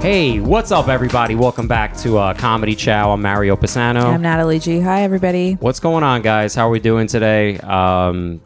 Hey, what's up, everybody? Welcome back to Comedy Chow. I'm Mario Pisano. I'm Natalie G. Hi, everybody. What's going on, guys? How are we doing today? I'm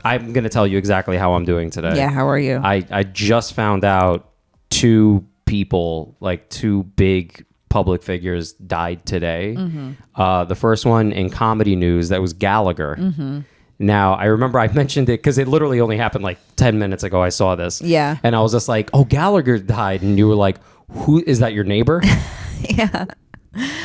going to tell you exactly how I'm doing today. Yeah, how are you? I just found out two people, like two big public figures, died today. Mm-hmm. The first one in comedy news, that was Gallagher. Mm-hmm. Now, I remember I mentioned it because it literally only happened like 10 minutes ago. I saw this. Yeah. And I was just like, oh, Gallagher died. And you were like, who is that, your neighbor? Yeah.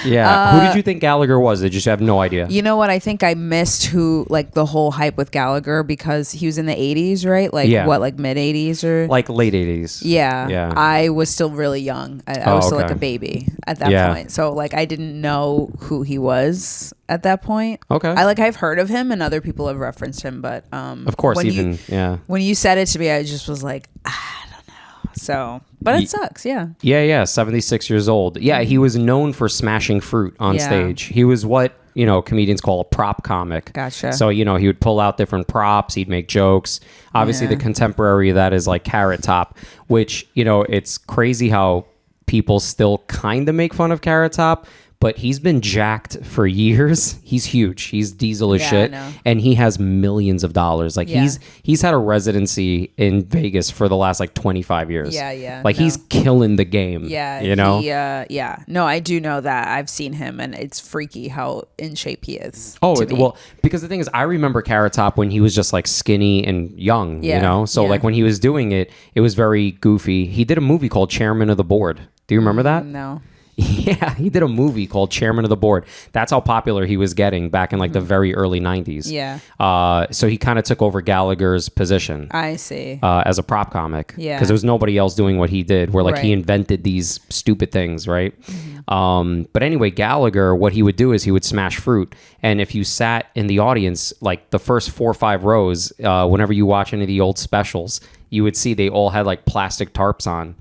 Yeah. Who did you think Gallagher was? Did you just have no idea? You know what? I think I missed the whole hype with Gallagher because he was in the 80s, right? Like mid 80s or? Like late 80s. Yeah. Yeah. I was still really young. I was still like a baby at that point. So like I didn't know who he was at that point. Okay. I've heard of him and other people have referenced him, but of course, when you said it to me, I just was like, I don't know. So, but it sucks, yeah. Yeah, 76 years old. Yeah, he was known for smashing fruit on stage. He was what, comedians call a prop comic. Gotcha. So, he would pull out different props, he'd make jokes. Obviously, the contemporary of that is like Carrot Top, which, it's crazy how people still kind of make fun of Carrot Top. But he's been jacked for years. He's huge. He's diesel as shit. And he has millions of dollars. Like he's had a residency in Vegas for the last like 25 years. Yeah. Like he's killing the game. Yeah. No, I do know that. I've seen him and it's freaky how in shape he is. Well, because the thing is, I remember Carrot Top when he was just like skinny and young, So like when he was doing it, it was very goofy. He did a movie called Chairman of the Board. Do you remember that? No. Yeah, he did a movie called Chairman of the Board. That's how popular he was getting back in like the very early 90s. Yeah. So he kind of took over Gallagher's position. I see. As a prop comic. Yeah. Because there was nobody else doing what he did, where like he invented these stupid things, right? Mm-hmm. But anyway, Gallagher, what he would do is he would smash fruit. And if you sat in the audience, like the first 4 or 5 rows, whenever you watch any of the old specials, you would see they all had like plastic tarps on.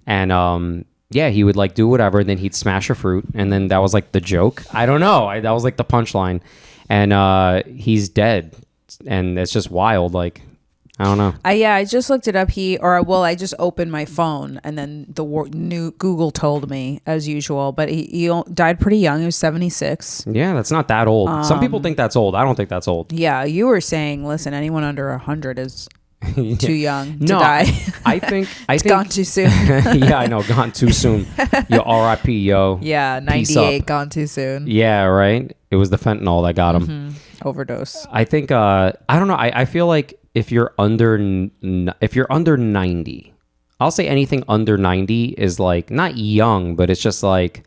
And yeah, he would like do whatever, and then he'd smash a fruit, and then that was like the joke. I don't know. That was like the punchline. And he's dead, and it's just wild. Like, I don't know. I just looked it up. I just opened my phone, and then new Google told me as usual. But he died pretty young. He was 76. Yeah, that's not that old. Some people think that's old. I don't think that's old. Yeah, you were saying, listen, anyone under 100 is too young to die. I think gone too soon. Yeah, I know, gone too soon. Yo, R.I.P. Yo. Yeah, 98, gone too soon. Yeah, right. It was the fentanyl that got him. Mm-hmm. Overdose. I think. I don't know. I feel like if you're under 90, I'll say anything under 90 is like not young, but it's just like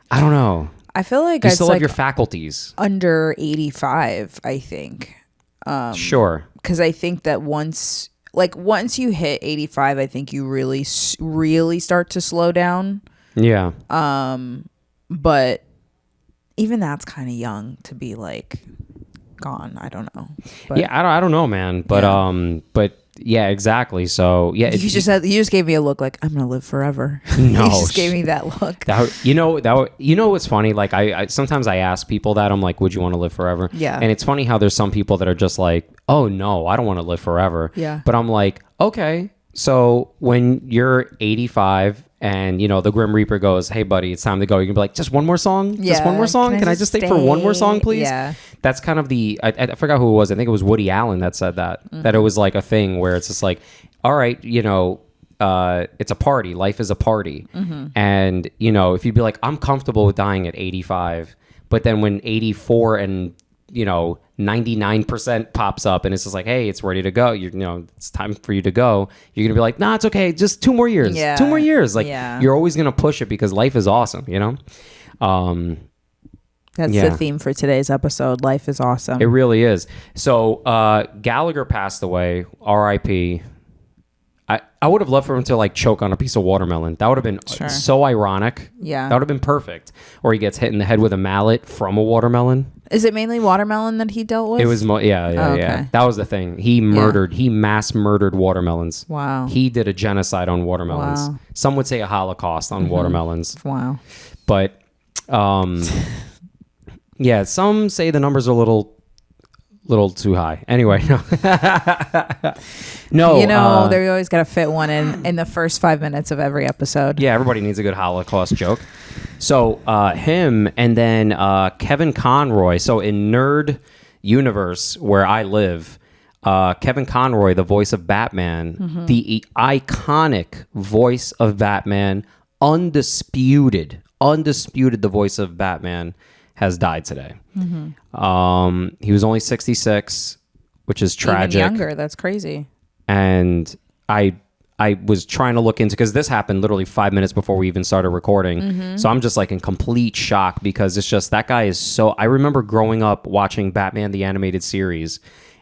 I don't know. I feel like you it's still like have your faculties. Under 85, I think. Sure. Because I think that once you hit 85, I think you really start to slow down. Yeah. But even that's kind of young to be like gone. I don't know. But, yeah, I don't know, man. But yeah, exactly. So yeah, you just gave me a look like I'm gonna live forever. No, you just gave me that look. You know what's funny? Like I sometimes I ask people that, I'm like, would you want to live forever? Yeah. And it's funny how there's some people that are just like, oh no, I don't want to live forever. Yeah. But I'm like, okay, so when you're 85 and the Grim Reaper goes, hey buddy, it's time to go, you can be like, just one more song? Yeah. Just one more song? Can I just stay for one more song, please? Yeah. That's kind of I forgot who it was. I think it was Woody Allen that said that. Mm-hmm. That it was like a thing where it's just like, all right, it's a party. Life is a party. Mm-hmm. And, if you'd be like, I'm comfortable with dying at 85, but then when 84 and 99% pops up and it's just like, hey, it's ready to go, it's time for you to go, you're gonna be like, nah, it's okay, just 2 more years. Yeah. 2 more years. Like, you're always gonna push it because life is awesome. That's the theme for today's episode. Life is awesome. It really is. So Gallagher passed away, R.I.P. I would have loved for him to like choke on a piece of watermelon. That would have been so ironic. Yeah. That would have been perfect. Or he gets hit in the head with a mallet from a watermelon. Is it mainly watermelon that he dealt with? It was, yeah. That was the thing. He mass murdered watermelons. Wow. He did a genocide on watermelons. Wow. Some would say a Holocaust on watermelons. Wow. But, Yeah, some say the numbers are a little too high. Anyway, no. No, you know, they always got to fit one in the first 5 minutes of every episode. Yeah, everybody needs a good Holocaust joke. So him and then Kevin Conroy. So in Nerd Universe, where I live, Kevin Conroy, the voice of Batman, the iconic voice of Batman, undisputed, the voice of Batman, has died today. He was only 66, which is tragic. Even younger, that's crazy. And I was trying to look into, because this happened literally 5 minutes before we even started recording. So I'm just like in complete shock, because it's just, that guy is so, I remember growing up watching Batman the animated series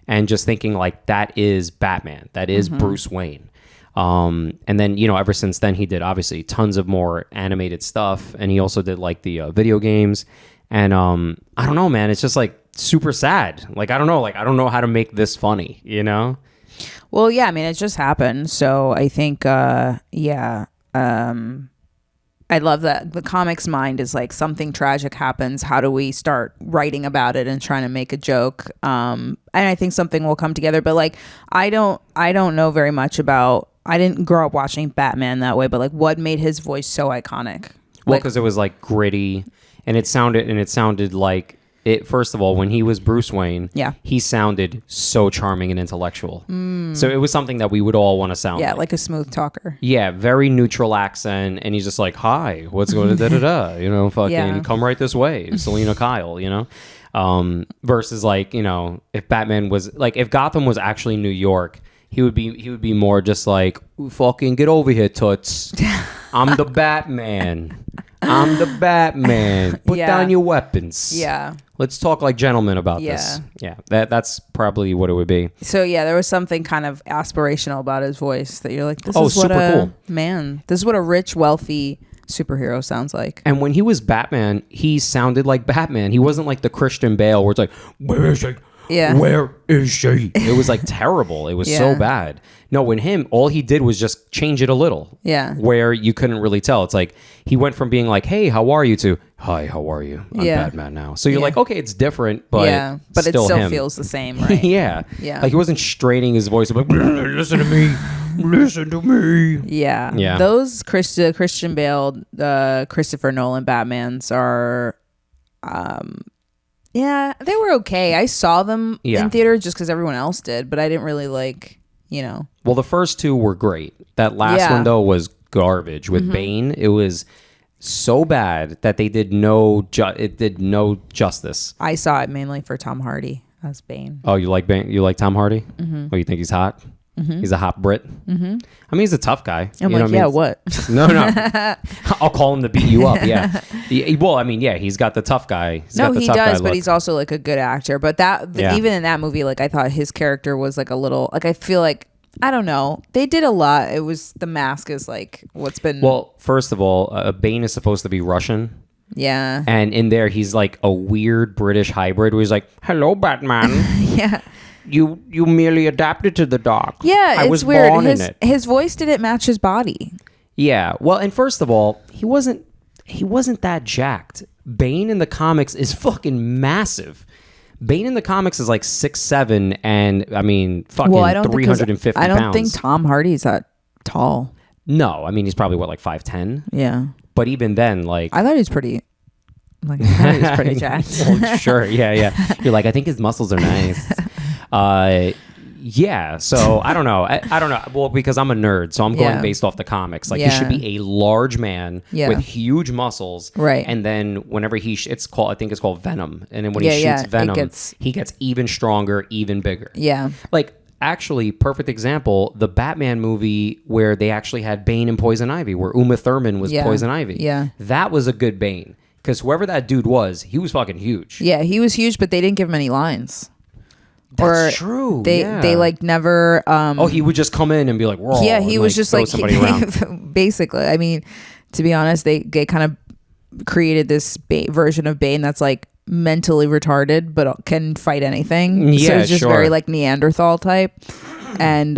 and just thinking like, that is Batman, that is Bruce Wayne. And then, you know, ever since then he did obviously tons of more animated stuff, and he also did like the video games. And I don't know, man, it's just like super sad. Like I don't know how to make this funny, you know? Well, yeah, I mean, it just happened. So I think, I love that the comics mind is like, something tragic happens. How do we start writing about it and trying to make a joke? And I think something will come together. But like, I don't know very much about. I didn't grow up watching Batman that way. But like, what made his voice so iconic? Well, because it was like gritty, and it sounded like. First of all, when he was Bruce Wayne, he sounded so charming and intellectual. So it was something that we would all want to sound like. Yeah, like a smooth talker. Yeah, very neutral accent. And he's just like, hi, what's going on? You know, fucking come right this way, Selena Kyle, you know? Versus like, you know, if Batman was, like, if Gotham was actually New York, he would be more just like, fucking get over here, toots. I'm the Batman. Put down your weapons. Yeah. Let's talk like gentlemen about this. Yeah. That's probably what it would be. So yeah, there was something kind of aspirational about his voice that you're like, this is what this is what a rich, wealthy superhero sounds like. And when he was Batman, he sounded like Batman. He wasn't like the Christian Bale where it's like, where is she? Yeah. Where is she? It was like terrible. It was so bad. No, when him, all he did was just change it a little. Yeah. Where you couldn't really tell. It's like he went from being like, hey, how are you, to hi, how are you? I'm Batman now. So you're like, okay, it's different, but but it still him. Feels the same, right? Yeah. Like he wasn't straining his voice like, listen to me. Yeah. Those Christian Bale, Christopher Nolan Batmans are they were okay. I saw them in theater just because everyone else did, but I didn't really like, you know. Well, the first two were great. That last one, though, was garbage. With Bane, it was so bad that they did it did no justice. I saw it mainly for Tom Hardy as Bane. Oh, you like Bane? You like Tom Hardy? Oh, you think he's hot? He's a hot Brit. I mean, he's a tough guy. I'm like, yeah, what? No. I'll call him to beat you up. Yeah. Well, I mean, yeah, he's got the tough guy. He does, but he's also like a good actor. But even in that movie, like I thought his character was like a little, like I feel like, I don't know. They did a lot. It was, the mask is like what's been. Well, first of all, Bane is supposed to be Russian. Yeah. And in there, he's like a weird British hybrid where he's like, hello, Batman. Yeah. You merely adapted to the dark. Yeah, I was weird. Born in it. His voice didn't match his body. Yeah. Well, and first of all, he wasn't that jacked. Bane in the comics is fucking massive. Bane in the comics is like 6'7", and I mean fucking 350 pounds. I don't think Tom Hardy's that tall. No, I mean he's probably like 5'10". Yeah. But even then, like I thought he was pretty. Like I thought he was pretty jacked. Well, sure. Yeah. You're like, I think his muscles are nice. Yeah, so I don't know. I don't know. Well, because I'm a nerd, so I'm going based off the comics. Like he should be a large man with huge muscles, right? And then whenever I think it's called Venom, and then when he shoots Venom, he gets even stronger, even bigger. Yeah, like actually, perfect example: the Batman movie where they actually had Bane and Poison Ivy, where Uma Thurman was Poison Ivy. Yeah, that was a good Bane because whoever that dude was, he was fucking huge. Yeah, he was huge, but they didn't give him any lines. That's true. They like never. He would just come in and be like, "Whoa!" Yeah, he was just like somebody around. Basically, I mean, to be honest, they kind of created this version of Bane that's like mentally retarded but can fight anything. Yeah, so it's just very like Neanderthal type, and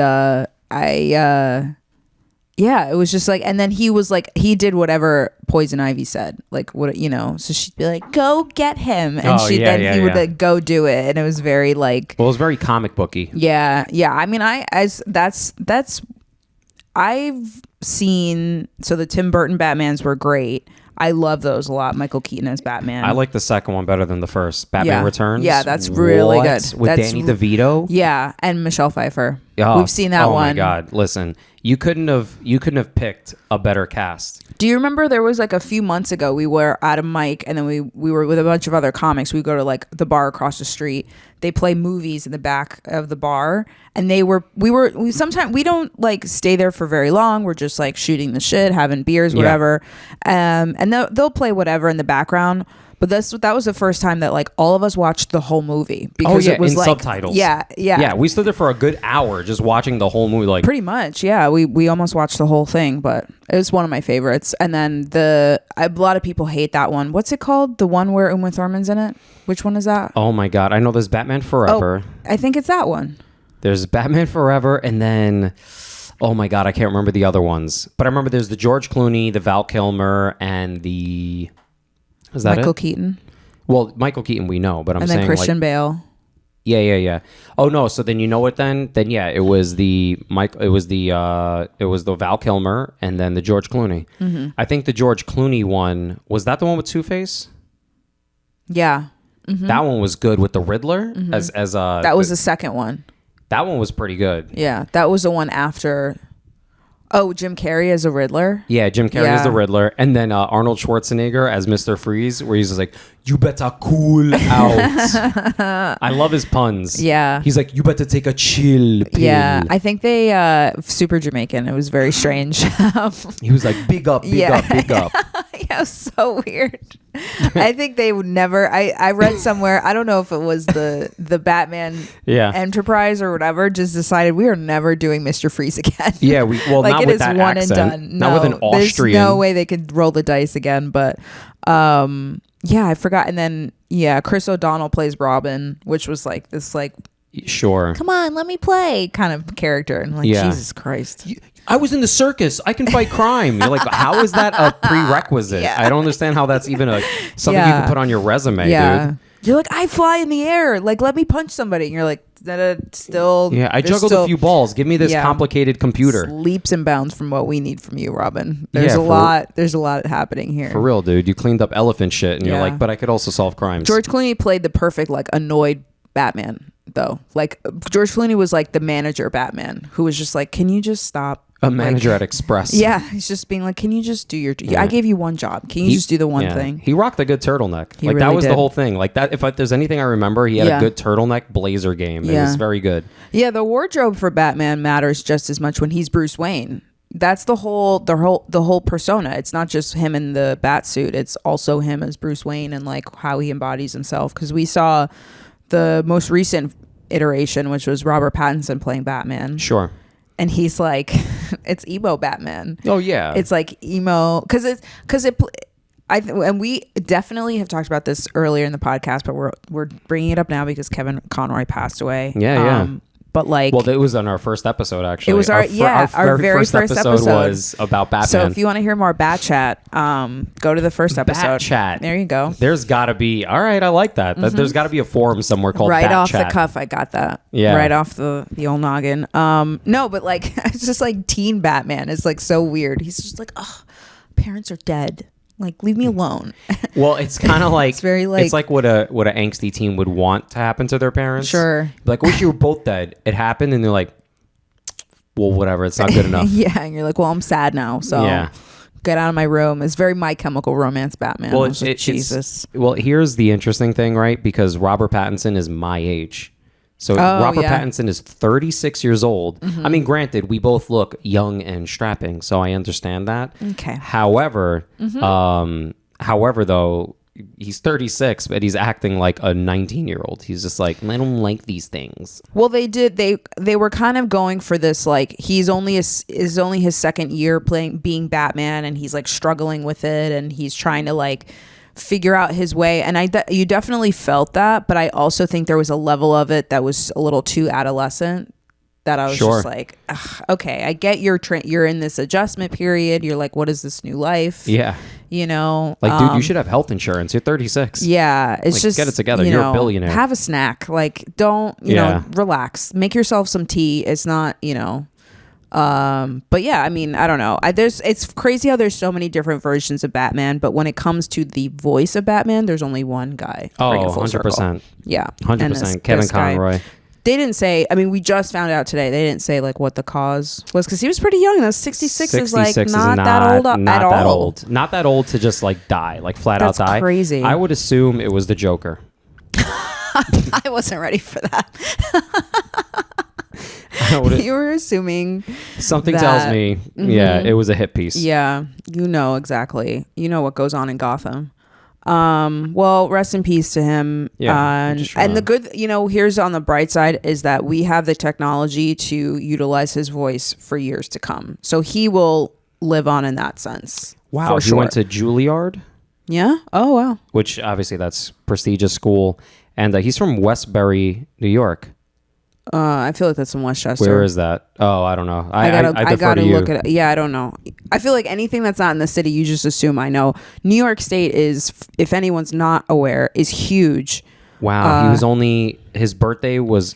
Yeah, it was just like, and then he was like, he did whatever Poison Ivy said, like what, you know, so she'd be like, go get him, and he would like go do it, and it was very like, well, it was very comic booky. Yeah. I mean, I've seen, so the Tim Burton Batmans were great. I love those a lot. Michael Keaton as Batman. I like the second one better than the first. Batman Returns. Yeah, that's really good. With Danny DeVito. Yeah, and Michelle Pfeiffer. Oh, we've seen that one. Oh my God! Listen, you couldn't have picked a better cast. Do you remember there was like a few months ago we were at a mic, and then we were with a bunch of other comics. We go to like the bar across the street. They play movies in the back of the bar, and we sometimes we don't like stay there for very long. We're just like shooting the shit, having beers, whatever. And they'll play whatever in the background. But that was the first time that like all of us watched the whole movie because it was in like subtitles. Yeah. We stood there for a good hour just watching the whole movie. Like pretty much, yeah. We almost watched the whole thing, but it was one of my favorites. And then a lot of people hate that one. What's it called? The one where Uma Thurman's in it? Which one is that? Oh my God! I know there's Batman Forever. Oh, I think it's that one. There's Batman Forever, and then oh my God, I can't remember the other ones. But I remember there's the George Clooney, the Val Kilmer, and the Michael Keaton. Well, Michael Keaton we know, but I'm saying and then Christian like, Bale. Yeah. Oh no, so then you know what then? Then yeah, it was the Val Kilmer and then the George Clooney. Mm-hmm. I think the George Clooney one was that the one with Two-Face? Yeah. Mm-hmm. That one was good with the Riddler as that was the second one. That one was pretty good. Yeah, that was the one after. Oh, Jim Carrey as a Riddler? Yeah, Jim Carrey as the Riddler. And then Arnold Schwarzenegger as Mr. Freeze, where he's just like, you better cool out. I love his puns. Yeah. He's like, you better take a chill pill. Yeah, I think they, super Jamaican. It was very strange. He was like, big up. Yeah, it was so weird. I think they would never, I read somewhere, I don't know if it was the Batman Enterprise or whatever, just decided we are never doing Mr. Freeze again. Yeah, like not it with is that one accent. and done. Not with an Austrian. There's no way they could roll the dice again, but yeah, I forgot. And then Chris O'Donnell plays Robin, which was like this like sure, come on, let me play kind of character. And like, Jesus Christ. I was in the circus. I can fight crime. You're like, how is that a prerequisite? I don't understand how that's even something you can put on your resume, dude. You're like, I fly in the air. Like, let me punch somebody. And you're like, still. Yeah, I juggled a few balls. Give me this complicated computer. It's leaps and bounds from what we need from you, Robin. There's a lot happening here. For real, dude. You cleaned up elephant shit, and you're like, but I could also solve crimes. George Clooney played the perfect, like, annoyed Batman, though. Like, George Clooney was like the manager Batman, who was just like, can you just stop? A manager at Express. Yeah, he's just being like, can you just do your... I gave you one job. Can you just do the one thing? He rocked a good turtleneck. He like, really that was did. the whole thing. Like, that. If there's anything I remember, he had a good turtleneck blazer game. It was very good. Yeah, the wardrobe for Batman matters just as much when he's Bruce Wayne. That's the whole persona. It's not just him in the bat suit. It's also him as Bruce Wayne and like how he embodies himself. Because we saw the most recent iteration, which was Robert Pattinson playing Batman. Sure. And he's like, it's emo Batman. Oh yeah, it's like emo and we definitely have talked about this earlier in the podcast, but we're bringing it up now because Kevin Conroy passed away. Yeah. But like, well, it was on our first episode actually. It was our very first episode was about Batman. So if you want to hear more Bat Chat, go to the first episode. Bat Chat. There you go. There's got to be. All right, I like that. There's got to be a forum somewhere called right Bat off Chat. the cuff. I got that. Yeah. Right off the old noggin. No, but like it's just like teen Batman is like so weird. He's just like, oh, parents are dead. Like, leave me alone. Well, it's kind of like it's very like, it's like what a angsty teen would want to happen to their parents. Sure. Like, wish you were both dead. It happened, and they're like, well, whatever. It's not good enough. Yeah, and you're like, well, I'm sad now, so get out of my room. It's very My Chemical Romance Batman. Well, like, Jesus. Well, here's the interesting thing, right? Because Robert Pattinson is my age. So Robert Pattinson is 36 years old. Mm-hmm. I mean, granted, we both look young and strapping, so I understand that. Okay. However, though, he's 36, but he's acting like a 19-year-old. He's just like, I don't like these things. Well, they were kind of going for this, like, is only his second year being Batman, and he's like struggling with it, and he's trying to like figure out his way. And you definitely felt that, but I also think there was a level of it that was a little too adolescent. that I was just like, okay, I get you're in this adjustment period. You're like, what is this new life? Yeah. You know, like, dude, you should have health insurance. You're 36. Yeah. It's like, just, get it together. You're a billionaire. Have a snack. Like, don't, you know, relax. Make yourself some tea. It's not, you know, but yeah, I mean, I don't know. It's crazy how there's so many different versions of Batman, but when it comes to the voice of Batman, there's only one guy. Oh, 100%. Yeah. 100%. Kevin Conroy. They didn't say, I mean, we just found out today, they didn't say like what the cause was, because he was pretty young. That's 66 is like not that old at all. Not that old to just like die, like flat out die. That's crazy. I would assume it was the Joker. I wasn't ready for that. You were assuming something tells me, it was a hit piece. Yeah, you know exactly. You know what goes on in Gotham. Well, rest in peace to him. Yeah, and the good, you know, here's on the bright side is that we have the technology to utilize his voice for years to come. So he will live on in that sense. Wow, he went to Juilliard. Yeah. Oh wow. Which obviously that's prestigious school, and he's from Westbury, New York. I feel like that's in Westchester. Where is that? Oh, I don't know. I gotta look at it. Yeah, I don't know. I feel like anything that's not in the city, you just assume I know. New York State is, if anyone's not aware, is huge. Wow, his birthday was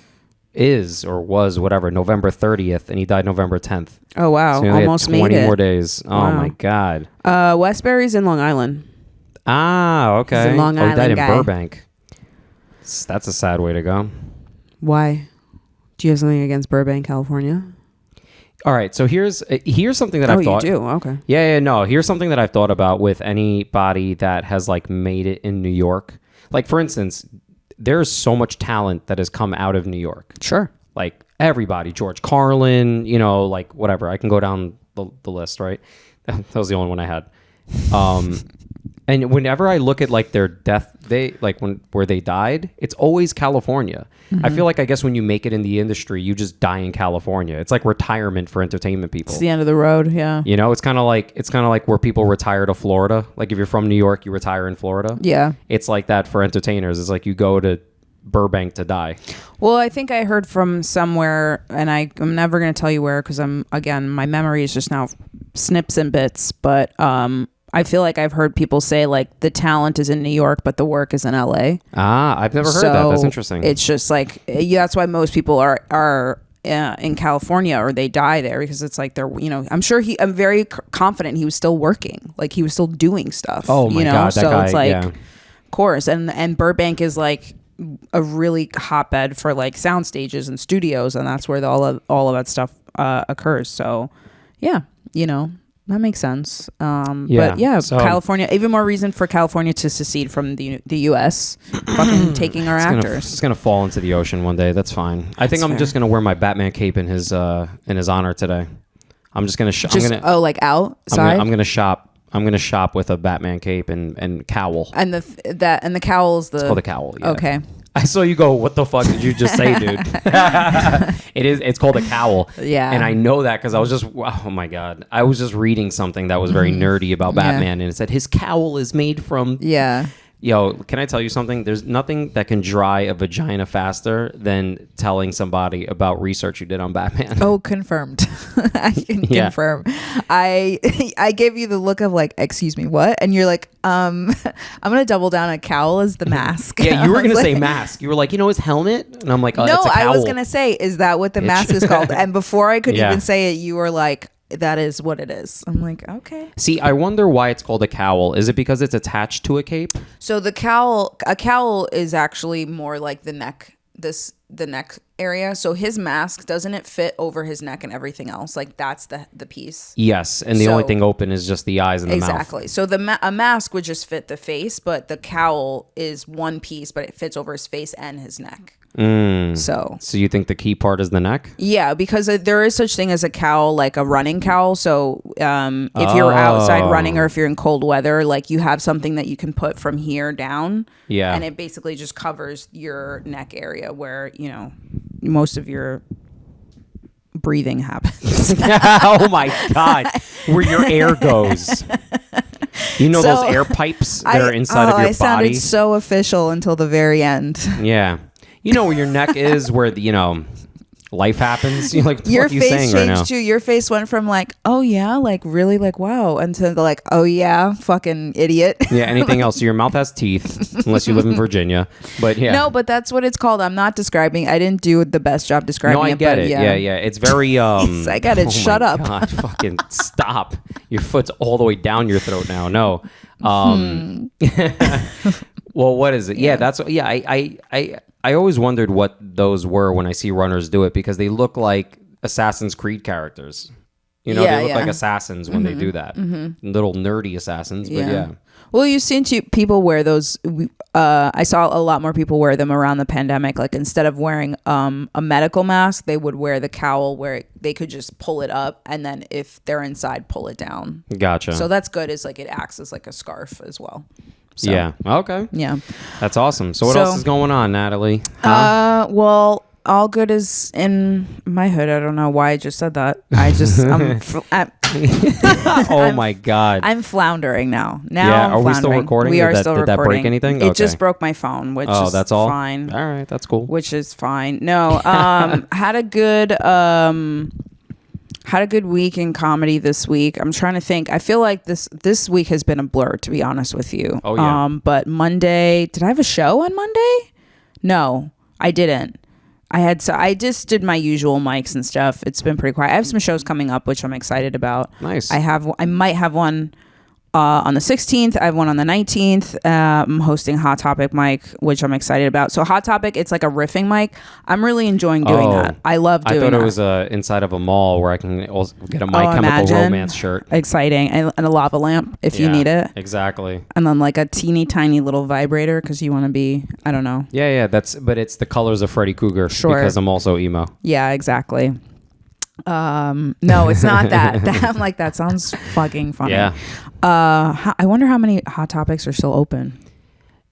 whatever, November 30th, and he died November 10th. Oh wow, so almost made it. 20 more days. Oh my God. Westbury's in Long Island. Ah, okay. He's a Long Island he died in guy. Burbank. That's a sad way to go. Why? Do you have something against Burbank, California? All right, so here's something that I've thought. Oh, you do? Okay. Yeah, no. Here's something that I've thought about with anybody that has like made it in New York. Like, for instance, there's so much talent that has come out of New York. Sure. Like everybody, George Carlin, you know, like whatever. I can go down the list, right? That was the only one I had. And whenever I look at like their death, where they died, it's always California. Mm-hmm. I feel like, I guess when you make it in the industry, you just die in California. It's like retirement for entertainment people. It's the end of the road. Yeah. You know, it's kind of like where people retire to Florida. Like if you're from New York, you retire in Florida. Yeah. It's like that for entertainers. It's like you go to Burbank to die. Well, I think I heard from somewhere, and I'm never going to tell you where, because my memory is just now snips and bits, but I feel like I've heard people say like the talent is in New York, but the work is in LA. Ah, I've never heard that. That's interesting. It's just like, that's why most people are in California, or they die there, because it's like they're, you know, I'm very confident he was still working. Like he was still doing stuff. Oh my God. That guy, it's like, of course. And Burbank is like a really hotbed for like sound stages and studios. And that's where all of that stuff occurs. So yeah, you know. That makes sense. But yeah, so California, even more reason for California to secede from the U.S. fucking taking our actors. It's going to fall into the ocean one day. That's fine. I think I'm just going to wear my Batman cape in his honor today. I'm just going to like outside? I'm going to shop. I'm going to shop with a Batman cape and cowl. And the cowl is It's called a cowl. Yeah. Okay. I saw you go, what the fuck did you just say, dude? It's called a cowl. Yeah. And I know that because I was just, oh my God. I was just reading something that was very nerdy about Batman, and it said his cowl is made from... Yeah. Yo, can I tell you something? There's nothing that can dry a vagina faster than telling somebody about research you did on Batman. Oh, confirmed. I can confirm. I gave you the look of like, excuse me, what? And you're like, I'm going to double down on cowl as the mask. Yeah, you were going to say mask. You were like, you know his helmet? And I'm like, oh, no, it's a cowl. I was going to say, is that what the mask is called? And before I could even say it, you were like, that is what it is. I'm like, okay. See, I wonder why it's called a cowl. Is it because it's attached to a cape? So a cowl is actually more like the neck, the neck area. So his mask, doesn't it fit over his neck and everything else? Like that's the piece. Yes, and the only thing open is just the eyes and the mouth. Exactly. So a mask would just fit the face, but the cowl is one piece, but it fits over his face and his neck. So you think the key part is the neck? Yeah, because there is such thing as a cowl, like a running cowl. So if you're outside running, or if you're in cold weather, like you have something that you can put from here down. Yeah. And it basically just covers your neck area where, you know, most of your breathing happens. Oh my God. Where your air goes. You know those air pipes that are inside of your body? I sounded so official until the very end. Yeah. You know where your neck is, where life happens. You're like, what Your are you face saying changed right now? too. Your face went from like, oh yeah, like really, like wow, until like, oh yeah, fucking idiot. Yeah, anything else? So your mouth has teeth, unless you live in Virginia. But yeah. No, but that's what it's called. I'm not describing. I didn't do the best job describing No, I it. get but it. Yeah. Yeah. It's very I get it. oh Shut my up. God, fucking stop. Your foot's all the way down your throat now. No. Well, what is it? Yeah, that's I always wondered what those were when I see runners do it, because they look like Assassin's Creed characters. You know, they look like assassins when they do that. Little nerdy assassins, but yeah. Well, you've seen people wear those. I saw a lot more people wear them around the pandemic. Like instead of wearing a medical mask, they would wear the cowl where they could just pull it up, and then if they're inside, pull it down. Gotcha. So that's good. Is like it acts as like a scarf as well. So, yeah. Okay. Yeah. That's awesome. So what else is going on, Natalie? Huh? Well, all good is in my hood. I don't know why I just said that. I just Oh my God. I'm floundering now. Yeah. Are we still recording? We are still recording. Did that break anything? It just broke my phone, which is that's all? fine. All right. That's cool. Which is fine. No, had a good week in comedy this week. I'm trying to think. I feel like this week has been a blur, to be honest with you. Oh yeah. But Monday, did I have a show on Monday? No, I didn't. I just did my usual mics and stuff. It's been pretty quiet. I have some shows coming up, which I'm excited about. Nice. I might have one on the 16th. I have one on the 19th. I'm hosting Hot Topic mic, which I'm excited about. So Hot Topic, it's like a riffing mic. I'm really enjoying doing that. I love doing that. I thought it was inside of a mall where I can also get a My Chemical Romance shirt. Exciting. And a lava lamp if you need it. Exactly. And then like a teeny tiny little vibrator because you want to be, I don't know. Yeah. But it's the colors of Freddy Krueger. Sure. Because I'm also emo. Yeah, exactly. No, it's not that. I'm like, that sounds fucking funny. Yeah. I wonder how many Hot Topics are still open.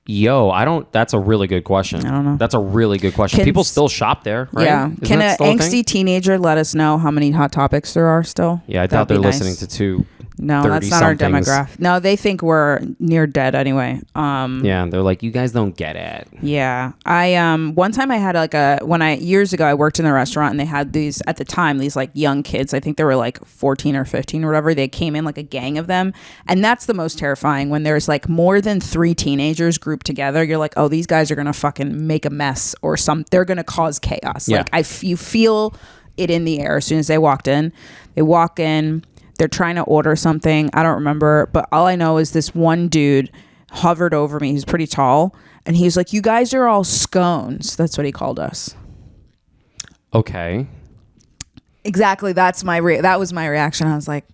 That's a really good question. I don't know. That's a really good question. People still shop there, right? Yeah. Can an angsty teenager let us know how many Hot Topics there are still? Yeah, I doubt they're listening to two. No, that's not our demographic. No, they think we're near dead anyway. Yeah, they're like, you guys don't get it. Yeah. One time I had years ago I worked in a restaurant and they had these at the time, these like young kids. I think they were like 14 or 15 or whatever. They came in like a gang of them. And that's the most terrifying when there's like more than 3 teenagers grouped together. You're like, oh, these guys are going to fucking make a mess or they're going to cause chaos. Yeah. Like you feel it in the air as soon as they walk in. They're trying to order something. I don't remember. But all I know is this one dude hovered over me. He's pretty tall. And he's like, you guys are all scones. That's what he called us. Okay. Exactly. That was my reaction. I was like,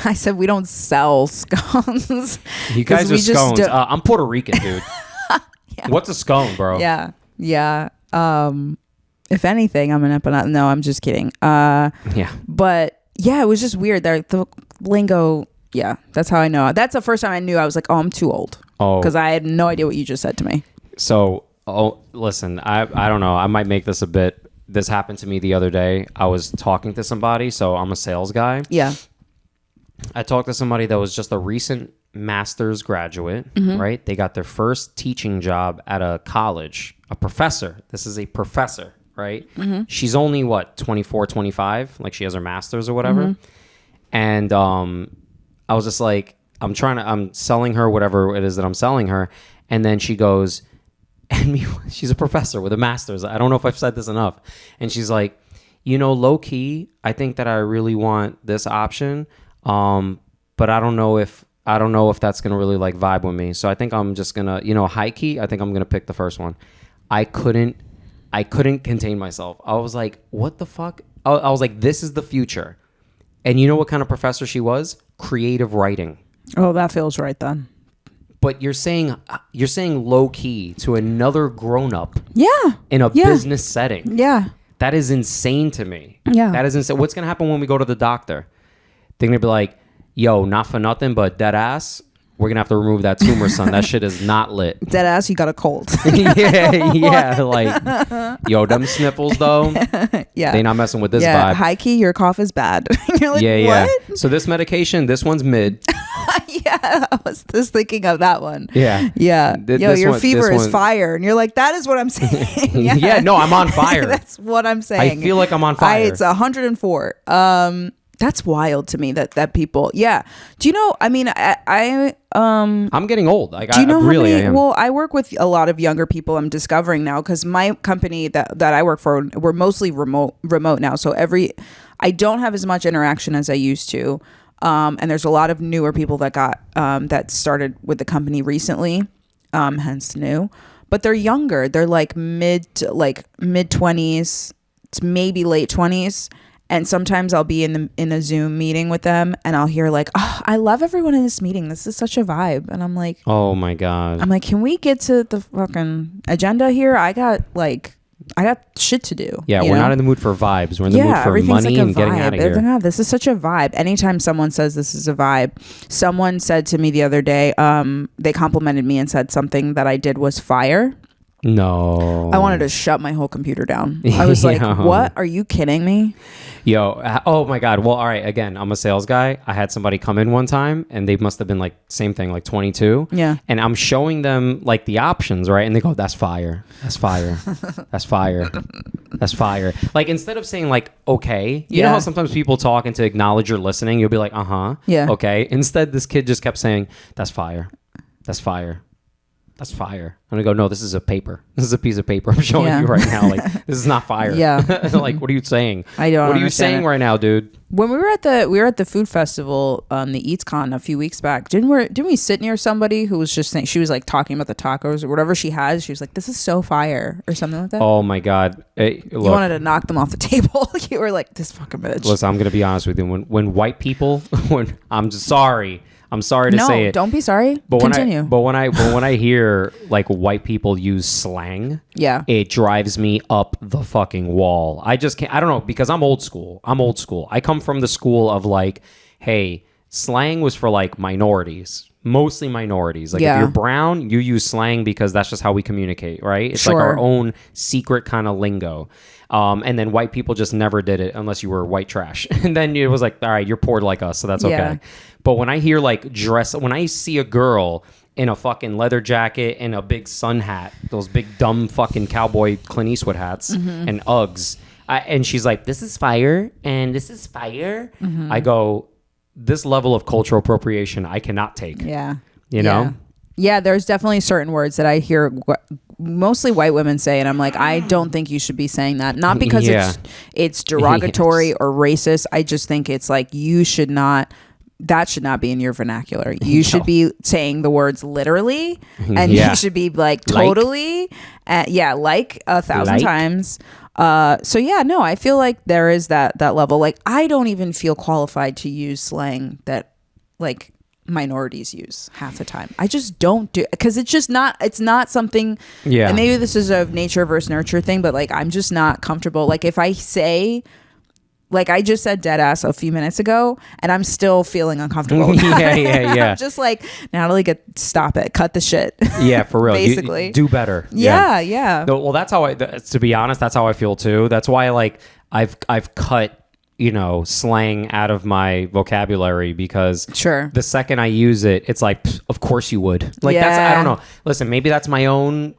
I said, we don't sell scones. You guys are scones. I'm Puerto Rican, dude. Yeah. What's a scone, bro? Yeah. Yeah. If anything, I'm an empanada. No, I'm just kidding. Yeah. But yeah, it was just weird. The lingo, yeah, that's how I know. That's the first time I knew. I was like, oh, I'm too old. Oh. Because I had no idea what you just said to me. So, listen, I don't know. I might make this a bit. This happened to me the other day. I was talking to somebody, so I'm a sales guy. Yeah. I talked to somebody that was just a recent master's graduate, right? They got their first teaching job at a college, a professor. This is a professor. Right? She's only 24, 25, like she has her master's or whatever. And I was just like, I'm selling her whatever it is that I'm selling her. And then she goes, she's a professor with a master's. I don't know if I've said this enough. And she's like, low key, I think that I really want this option. But I don't know if that's going to really like vibe with me. So I think I'm just going to, high key, I think I'm going to pick the first one. I couldn't contain myself. I was like, what the fuck? I was like, this is the future. And you know what kind of professor she was? Creative writing. Oh, that feels right then. But you're saying low key to another grown up. Yeah. In a business setting. Yeah. That is insane to me. Yeah. That is insane. What's going to happen when we go to the doctor? They're going to be like, yo, not for nothing, but dead ass. We're going to have to remove that tumor, son. That shit is not lit. Dead ass, you got a cold. yeah. Like, yo, them sniffles, though. Yeah. They not messing with this vibe. High key, your cough is bad. You're like, yeah. what? So this medication, this one's mid. Yeah, I was just thinking of that one. Yeah. Yeah. Yo, your fever is one... fire. And you're like, that is what I'm saying. Yeah, no, I'm on fire. That's what I'm saying. I feel like I'm on fire. It's 104. That's wild to me that people. Yeah. Do you know, I mean, I'm getting old. Like, do you know I am. Well, I work with a lot of younger people. I'm discovering now because my company that I work for, we're mostly remote now. So I don't have as much interaction as I used to. And there's a lot of newer people that got that started with the company recently, hence new. But they're younger. They're like mid 20s, maybe late 20s. And sometimes I'll be in a Zoom meeting with them, and I'll hear like, "Oh, I love everyone in this meeting. This is such a vibe." And I'm like, "Oh my god!" I'm like, "Can we get to the fucking agenda here? I got shit to do." Yeah, we're not in the mood for vibes. We're in the mood for money and getting out of here. This is such a vibe. Anytime someone says this is a vibe, someone said to me the other day, they complimented me and said something that I did was fire. No. I wanted to shut my whole computer down. I was like, what? Are you kidding me? Yo, oh my God. Well, all right. Again, I'm a sales guy. I had somebody come in one time and they must have been like, same thing, like 22. Yeah. And I'm showing them like the options, right? And they go, that's fire. That's fire. That's fire. That's fire. Like instead of saying like, okay, you know how sometimes people talk and to acknowledge you're listening, you'll be like, yeah. Okay. Instead, this kid just kept saying, that's fire. That's fire. That's fire. I'm gonna go, no, this is a paper. This is a piece of paper I'm showing you right now. Like, this is not fire. Yeah. Like, what are you saying? I don't. What are you saying right now, dude? When we were at the food festival, the EatsCon a few weeks back, didn't we sit near somebody who was just saying, she was like talking about the tacos or whatever she has. She was like, this is so fire or something like that. Oh my God. Hey, look, you wanted to knock them off the table. You were like, this fucking bitch. Listen, I'm gonna be honest with you. When white people, I'm just sorry. I'm sorry to say it. Don't be sorry. But continue. When I hear like white people use slang, it drives me up the fucking wall. I just can't. I don't know, because I'm old school. I come from the school of like, hey, slang was for like minorities. Mostly minorities. Like if you're brown, you use slang because that's just how we communicate, right? It's like our own secret kind of lingo. And then white people just never did it unless you were white trash. And then it was like, all right, you're poor like us, so that's okay. But when I hear like when I see a girl in a fucking leather jacket and a big sun hat, those big dumb fucking cowboy Clint Eastwood hats and Uggs, and she's like, this is fire and this is fire. I go, this level of cultural appropriation I cannot take. Yeah. You know? Yeah, there's definitely certain words that I hear mostly white women say, and I'm like, I don't think you should be saying that. Not because it's derogatory or racist. I just think it's like that should not be in your vernacular. You should be saying the words literally, and you should be like totally, like 1,000 times. So yeah, no, I feel like there is that level. Like I don't even feel qualified to use slang that like minorities use half the time. I just don't do, because it's not something. Yeah. And maybe this is a nature versus nurture thing, but like I'm just not comfortable. Like if I say, like I just said dead ass a few minutes ago and I'm still feeling uncomfortable. Yeah. I'm just like, Natalie, stop it. Cut the shit. Yeah, for real. Basically. You do better. Yeah. No, well, that's how to be honest, that's how I feel too. That's why like I've cut, slang out of my vocabulary, because the second I use it, it's like, of course you would. Like I don't know. Listen, maybe that's my own,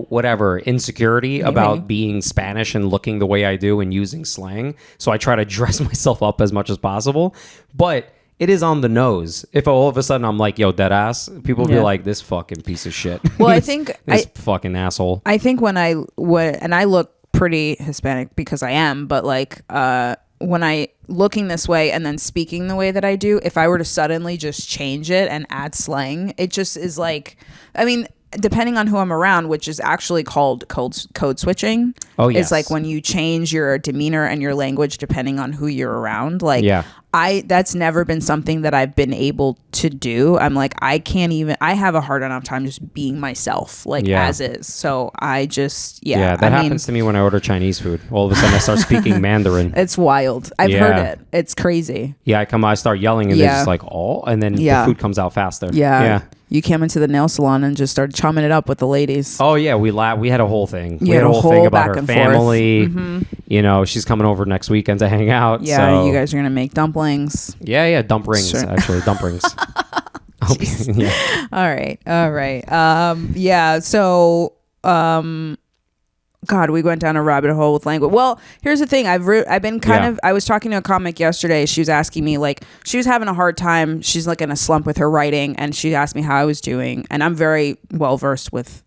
whatever, insecurity about being Spanish and looking the way I do and using slang. So I try to dress myself up as much as possible. But it is on the nose. If all of a sudden I'm like, yo, dead ass, people will be like, this fucking piece of shit. Well, I think this fucking asshole. I think and I look pretty Hispanic because I am, but like, when I looking this way and then speaking the way that I do, if I were to suddenly just change it and add slang, it just is like, I mean, depending on who I'm around, which is actually called code switching. Oh, yes. It's like when you change your demeanor and your language depending on who you're around. Like, that's never been something that I've been able to do. I'm like, I have a hard enough time just being myself, like as is. So I just, that happens to me when I order Chinese food. All of a sudden I start speaking Mandarin. It's wild. I've heard it. It's crazy. Yeah, I start yelling and they're just like, oh, and then the food comes out faster. Yeah. You came into the nail salon and just started chumming it up with the ladies. Oh yeah, we had a whole thing. We had a whole thing about her family. She's coming over next weekend to hang out. Yeah, so. You guys are gonna make dumplings. Yeah, dump rings. Sure. Actually, dump rings. Yeah. All right. Yeah. So, God, we went down a rabbit hole with language. Well, here's the thing. I've been I was talking to a comic yesterday. She was asking me, like, she was having a hard time. She's like in a slump with her writing, and she asked me how I was doing. And I'm very well versed with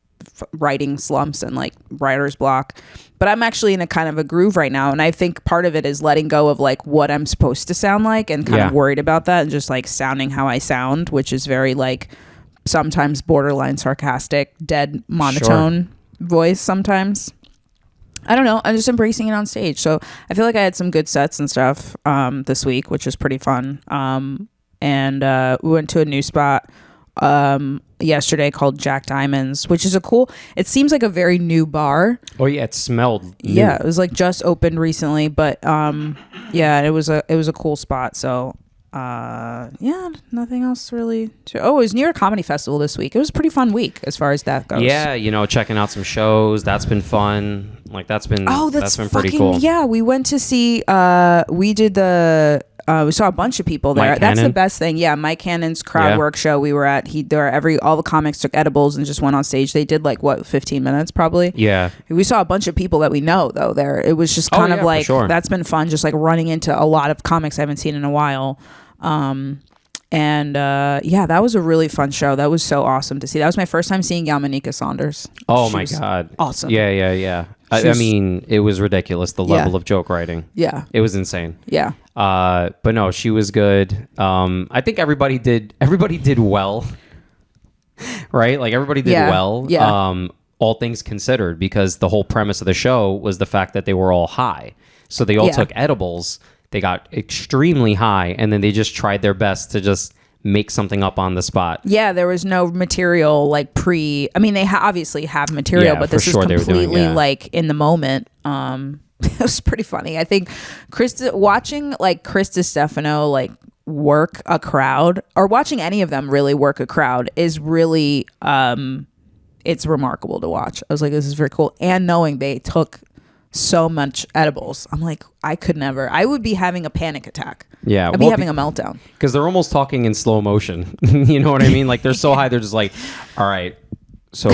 writing slumps and like writer's block, but I'm actually in a kind of a groove right now. And I think part of it is letting go of like what I'm supposed to sound like and kind of worried about that and just like sounding how I sound, which is very like sometimes borderline sarcastic, dead monotone voice sometimes. I don't know. I'm just embracing it on stage. So I feel like I had some good sets and stuff this week, which is pretty fun. And we went to a new spot yesterday called Jack Diamond's, which is it seems like a very new bar. Oh yeah, it smelled new. Yeah, it was like just opened recently, but yeah, it was a cool spot. So yeah, nothing else really. It was New York Comedy Festival this week. It was a pretty fun week as far as that goes. Yeah, checking out some shows. That's been fun. Like that's been pretty cool. Yeah, we went to see. We saw a bunch of people there. That's the best thing. Yeah, Mike Cannon's crowd work show we were at. All the comics took edibles and just went on stage. They did like 15 minutes probably. Yeah. We saw a bunch of people that we know though there. It was just kind of like that's been fun. Just like running into a lot of comics I haven't seen in a while. That was a really fun show. That was so awesome to see. That was my first time seeing Yamanika Saunders. Oh my God. Awesome. Yeah. I mean, it was ridiculous, the level of joke writing. Yeah. It was insane. Yeah. But no, she was good. I think everybody did well. Right? Like everybody did well. Yeah. All things considered, because the whole premise of the show was the fact that they were all high. So they all took edibles. They got extremely high, and then they just tried their best to just make something up on the spot. Yeah, there was no material like I mean, they obviously have material, but this is completely like in the moment. It was pretty funny. I think watching like Chris Stefano like work a crowd, or watching any of them really work a crowd, is really it's remarkable to watch. I was like, this is very cool. And knowing they took so much edibles, I'm like, I could never. I would be having a panic attack. Yeah, I'd be having a meltdown because they're almost talking in slow motion. You know what I mean? Like they're so high, they're just like, all right, so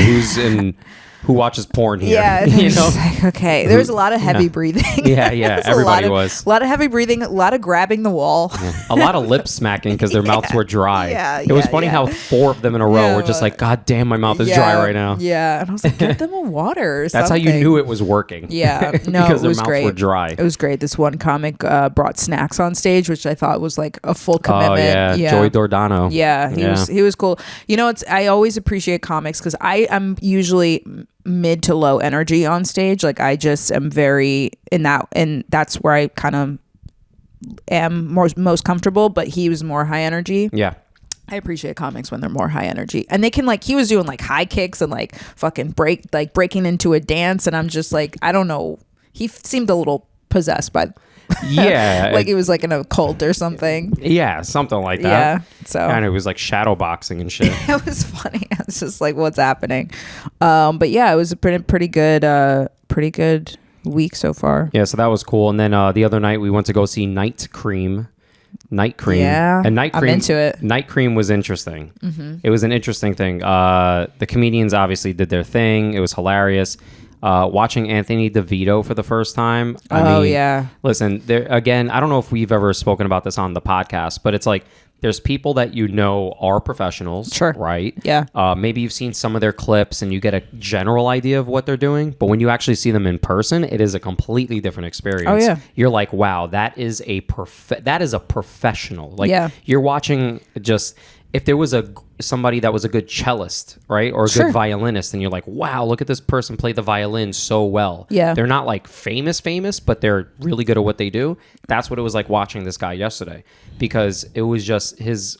who watches porn here? Yeah, like, okay. There's a lot of heavy breathing. Yeah. Everybody was. A lot of heavy breathing, a lot of grabbing the wall. Yeah. A lot of lip smacking because their mouths were dry. Yeah, it was funny how 4 of them in a row were just like, God damn, my mouth is dry right now. Yeah, and I was like, get them a water or something. That's how you knew it was working. Yeah, no, because it was their mouths great. were dry. It was great. This one comic brought snacks on stage, which I thought was like a full commitment. Oh yeah, Joey Dordano. Yeah, he was cool. I always appreciate comics because I am usually mid to low energy on stage. Like I just am very in that, and that's where I kind of am most comfortable, but he was more high energy. Yeah, I appreciate comics when they're more high energy, and they can like, he was doing like high kicks and like fucking breaking into a dance, and I'm just like, I don't know, he seemed a little possessed by like he was like in a cult or something. Yeah, something like that. Yeah, so and it was like shadow boxing and shit. It was funny. I was just like, what's happening? But yeah, it was a pretty good week so far. Yeah, so that was cool. And then the other night we went to go see Night Cream. Yeah, and Night Cream, I'm into it. Night Cream was interesting. Mm-hmm. It was an interesting thing. The comedians obviously did their thing. It was hilarious. Watching Anthony DeVito for the first time. I mean, listen, there again, I don't know if we've ever spoken about this on the podcast, but it's like there's people that are professionals, sure, right? Yeah. Maybe you've seen some of their clips and you get a general idea of what they're doing, but when you actually see them in person, it is a completely different experience. Oh yeah. You're like, wow, that is a professional. Like you're watching just. If there was somebody that was a good cellist, right, or a good violinist, and you're like, wow, look at this person play the violin so well. Yeah. They're not like famous, but they're really good at what they do. That's what it was like watching this guy yesterday, because it was just his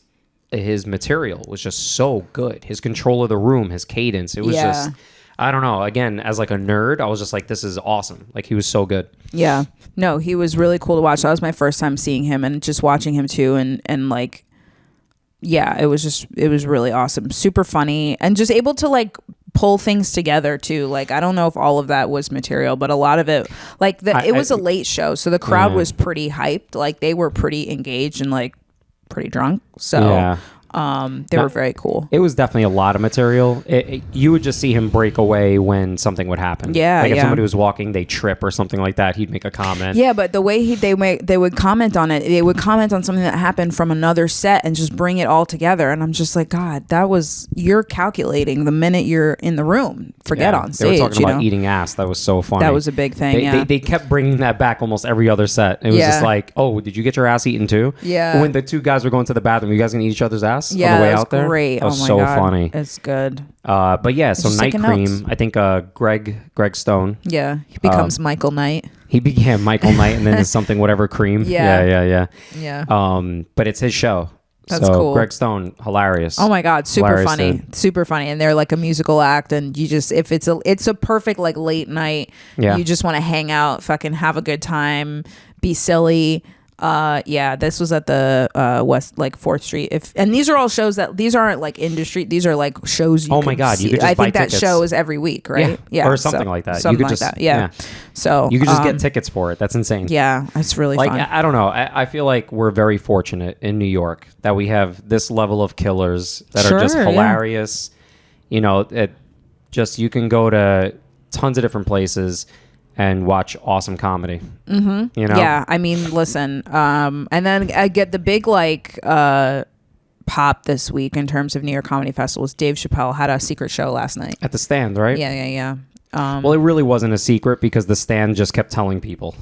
material was just so good. His control of the room, his cadence, it was just, I don't know. Again, as like a nerd, I was just like, this is awesome. Like he was so good. Yeah. No, he was really cool to watch. That was my first time seeing him, and just watching him too, and like, yeah, it was really awesome. Super funny, and just able to like pull things together too. Like, I don't know if all of that was material, but a lot of it, like it was a late show. So the crowd was pretty hyped. Like they were pretty engaged and like pretty drunk. So They were very cool. It was definitely a lot of material. You would just see him break away when something would happen. Yeah, like if somebody was walking, they trip or something like that, he'd make a comment. Yeah, but the way they would comment on it, they would comment on something that happened from another set and just bring it all together. And I'm just like, God, you're calculating the minute you're in the room. Forget on stage. They were talking about eating ass. That was so funny. That was a big thing. They kept bringing that back almost every other set. It was just like, oh, did you get your ass eaten too? Yeah. When the two guys were going to the bathroom, you guys gonna eat each other's ass on the way out there? Great. That was oh my so God. funny. It's good. But yeah, so Night Cream, I think Greg Stone. Yeah, he becomes Michael Knight. He began Michael Knight and then is something whatever Cream. Yeah. But it's his show. That's cool. Greg Stone, hilarious. Oh my God, super funny. And they're like a musical act, and you just it's a perfect like late night. Yeah. You just want to hang out, fucking have a good time, be silly. This was at the West, like 4th Street. And these are all shows these aren't like industry. These are like shows you. Oh my God, see. You could just buy tickets. That show is every week, right? Yeah, or something like that. Something like that. Yeah. So you could just get tickets for it. That's insane. Yeah, it's really like fun. I don't know. I feel like we're very fortunate in New York that we have this level of killers that are just hilarious. Yeah. You know, you can go to tons of different places and watch awesome comedy. Mm-hmm. You know? Yeah, I mean, listen, and then I get the big like pop this week in terms of New York Comedy Festivals. Dave Chappelle had a secret show last night at the Stand, right? Yeah. Well, it really wasn't a secret because the Stand just kept telling people.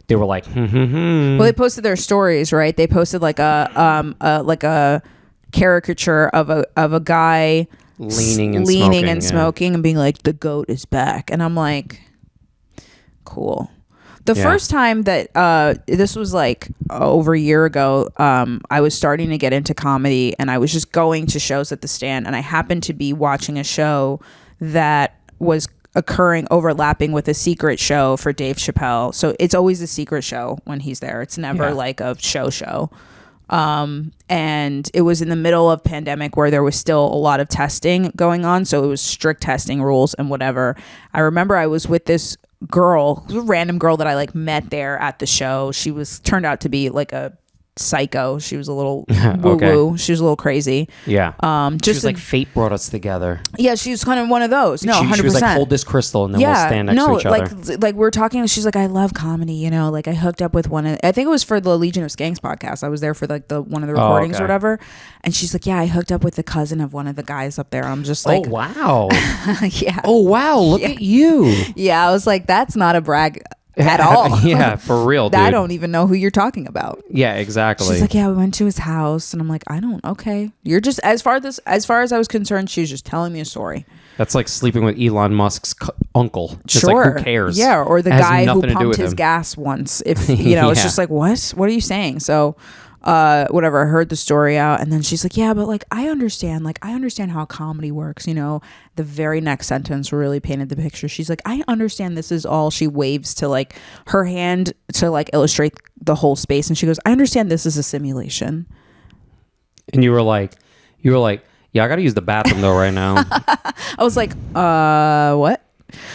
They were like, Well, they posted their stories, right? They posted like a caricature of a guy leaning and smoking and being like, the goat is back, and I'm like, cool. The first time that this was like over a year ago, I was starting to get into comedy, and I was just going to shows at the Stand, and I happened to be watching a show that was overlapping with a secret show for Dave Chappelle. So it's always a secret show when he's there. It's never like a show. And it was in the middle of pandemic where there was still a lot of testing going on. So it was strict testing rules and whatever. I remember I was with this girl, a random girl that I like met there at the show. She turned out to be like a psycho. She was a little woo-woo. She was a little crazy. Yeah. She was like, fate brought us together. Yeah, she was kind of one of those. No, 100%. She was like, hold this crystal and then we'll stand next to each other. Like we're talking, she's like, I love comedy, you know, like I hooked up with I think it was for the Legion of Skanks podcast. I was there for like one of the recordings or whatever. And she's like, yeah, I hooked up with the cousin of one of the guys up there. I'm just like, oh, wow. Yeah. Oh, wow. Look at you. Yeah, I was like, that's not a brag at all. Yeah, for real, dude. I don't even know who you're talking about. Yeah, exactly. She's like, yeah, we went to his house, and I'm like, okay. You're just as far as I was concerned, she was just telling me a story. That's like sleeping with Elon Musk's uncle. Just sure. Like, who cares? Yeah, or the guy who pumped his gas once. If you know, it's just like, what are you saying? So whatever, I heard the story out, and then she's like, yeah, but like I understand how comedy works, you know. The very next sentence really painted the picture. She's like, I understand this is all, she waves to like her hand to like illustrate the whole space, and she goes, I understand this is a simulation. And you were like, yeah, I gotta use the bathroom though right now. I was like, what?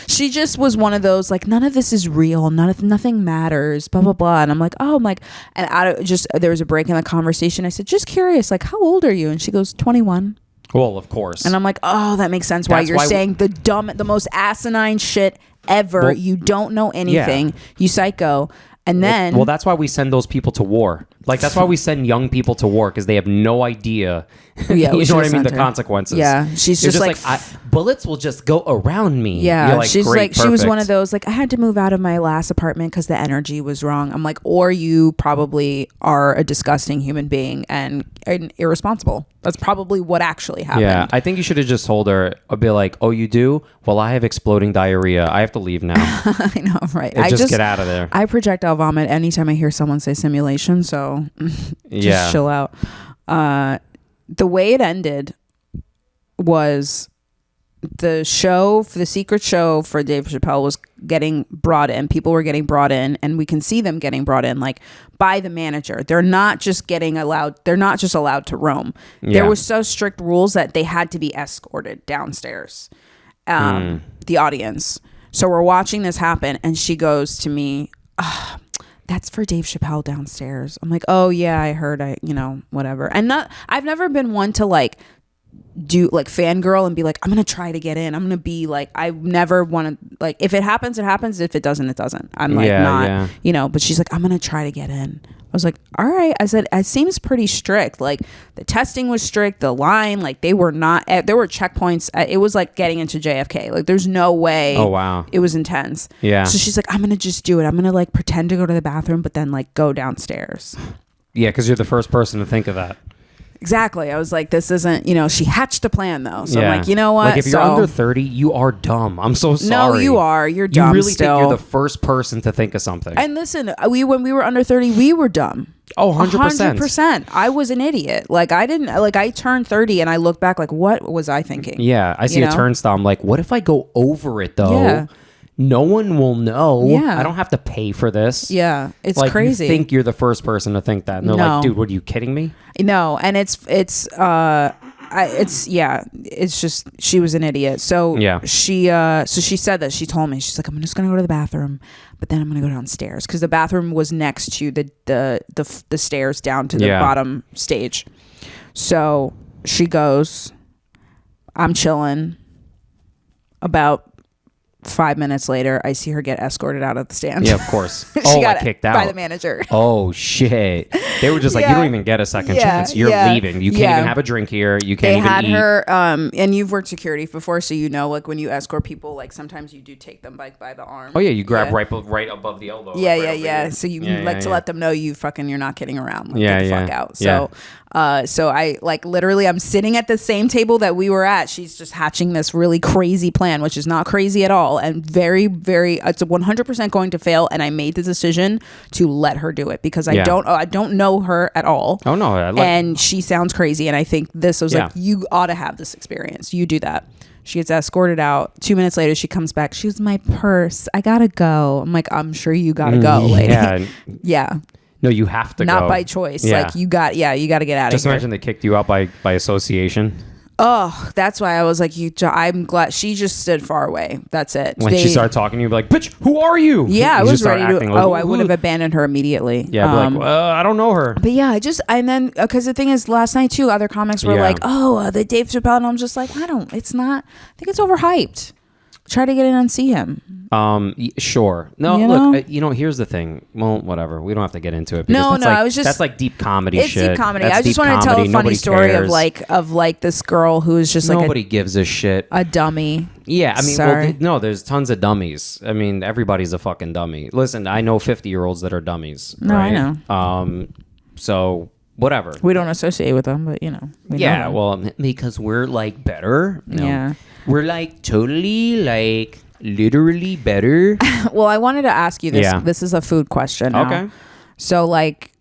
She just was one of those like, none of this is real, nothing matters, blah blah blah. And I'm like, and there was a break in the conversation. I said, just curious, like, how old are you? And she goes, 21. Well, of course. And I'm like, oh, that makes sense. Why you're saying the most asinine shit ever. Well, you don't know anything. Yeah. You psycho. And then, well, that's why we send those people to war. Like, that's why we send young people to war, because they have no idea. Yeah, you know what I mean? The consequences. Yeah, she's just like bullets will just go around me. Yeah, like, she's great, like, perfect. She was one of those like, I had to move out of my last apartment because the energy was wrong. I'm like, or you probably are a disgusting human being and irresponsible. That's probably what actually happened. Yeah, I think you should have just told her, be like, oh, you do? Well, I have exploding diarrhea. I have to leave now. I know, right? I just get out of there. I projectile vomit anytime I hear someone say simulation, so just chill out. The way it ended was the secret show for Dave Chappelle was getting brought in. People were getting brought in, and we can see them getting brought in like by the manager. They're not just allowed to roam. Yeah. There was so strict rules that they had to be escorted downstairs. The audience. So we're watching this happen, and she goes to me, that's for Dave Chappelle downstairs. I'm like, oh yeah, I heard, whatever. And I've never been one to like do like fangirl and be like, I'm gonna try to get in. I'm gonna be like, I never want to, like, if it happens, it happens. If it doesn't, it doesn't. I'm like, but she's like, I'm gonna try to get in. I was like, all right. I said, it seems pretty strict. Like the testing was strict, the line, like there were checkpoints. It was like getting into JFK. Like there's no way. Oh, wow. It was intense. Yeah. So she's like, I'm going to just do it. I'm going to like pretend to go to the bathroom, but then like go downstairs. Yeah. Cause you're the first person to think of that. Exactly. I was like, this isn't, she hatched a plan though. So I'm like, you know what? Like if you're under 30, you are dumb. I'm so sorry. No, you are. You're dumb. You really still. think you're the first person to think of something. And listen, when we were under 30, we were dumb. Oh, 100%. 100%. I was an idiot. Like I turned 30 and I look back like, what was I thinking? Yeah. I see a turnstile. I'm like, what if I go over it though? Yeah. No one will know. Yeah. I don't have to pay for this. Yeah. It's like, crazy. You think you're the first person to think that. And they're like, dude, what are you kidding me? No. And it's just, she was an idiot. So she said that, she told me, she's like, I'm just going to go to the bathroom, but then I'm going to go downstairs. Cause the bathroom was next to the stairs down to the bottom stage. So she goes, I'm chilling. About 5 minutes later, I see her get escorted out of the stand. Yeah, of course. She got kicked out by the manager. Oh shit! They were just like, you don't even get a second chance. You're leaving. You can't even have a drink here. You can't even eat. They had her. And you've worked security before, so like when you escort people, like sometimes you do take them by the arm. Oh yeah, you grab right above the elbow. Yeah. So you to let them know you're not kidding around. Like, get the fuck out. So. So I like literally I'm sitting at the same table that we were at. She's just hatching this really crazy plan, which is not crazy at all, and very, very, it's 100% going to fail. And I made the decision to let her do it because I don't know her at all. Oh no, and she sounds crazy. And I think this was like, you ought to have this experience. You do that. She gets escorted out. 2 minutes later, she comes back. She was my purse. I gotta go. I'm like, I'm sure you gotta go, lady. Yeah. No, you have to go. Not by choice. Yeah. Like you got to get out of here. Just imagine they kicked you out by association. Oh, that's why I was like, I'm glad she just stood far away. That's it. When she started talking, you'd be like, bitch, who are you? Yeah, I was ready to. I would have abandoned her immediately. Yeah, I'd be like, I don't know her. But yeah, and then, because the thing is, last night too, other comics were like, the Dave Chappelle, and I'm just like, I think it's overhyped. Try to get in and see him. Sure. No, look, here's the thing. Well, whatever. We don't have to get into it. That's like deep comedy shit. It's deep comedy. I just wanted to tell a funny story of this girl who is just like nobody gives a shit. A dummy. Yeah, I mean, there's tons of dummies. I mean, everybody's a fucking dummy. Listen, I know 50-year-olds that are dummies. No, right? I know. So whatever. We don't associate with them, but we know them. Well, because we're like better. Yeah. We're like totally like literally better. Well, I wanted to ask you this. Yeah. This is a food question now. Okay. So like,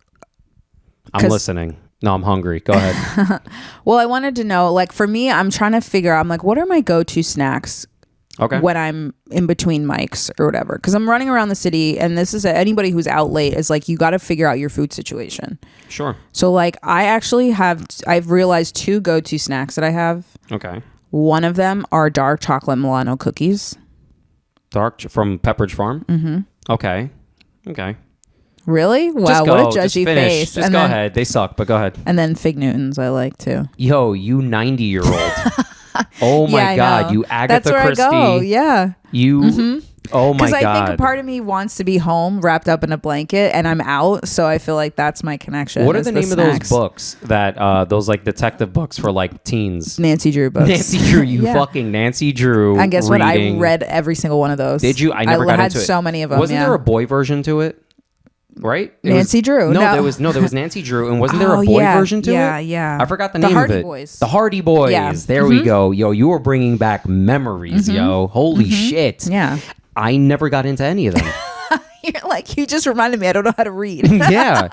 I'm listening. No, I'm hungry. Go ahead. Well, I wanted to know, like, for me, I'm trying to figure out, I'm like, what are my go-to snacks when I'm in between mics or whatever? Because I'm running around the city, and this is anybody who's out late is like, you got to figure out your food situation. Sure. So like, I've realized 2 go-to snacks that I have. Okay. One of them are dark chocolate Milano cookies. From Pepperidge Farm? Mm-hmm. Okay. Really? Wow, what a judgy face. Just go ahead. They suck, but go ahead. And then Fig Newtons I like too. Yo, you 90-year-old. Oh my God. You Agatha Christie. That's where I go. Yeah. You... Mm-hmm. Oh my God. Because I think a part of me wants to be home wrapped up in a blanket and I'm out. So I feel like that's my connection. What are the name of those books that those like detective books for like teens? Nancy Drew books. Nancy Drew. Fucking Nancy Drew. And guess what? I read every single one of those. Did you? I never got into it. I had so many of them. Wasn't there a boy version to it? Right? Nancy Drew. No, there was Nancy Drew, and wasn't there a boy version to it? Yeah. I forgot the name of it. The Hardy Boys. Yeah. There we go. Yo, you were bringing back memories, yo. Holy shit. Yeah. I never got into any of them. You're like, you just reminded me, I don't know how to read. Yeah.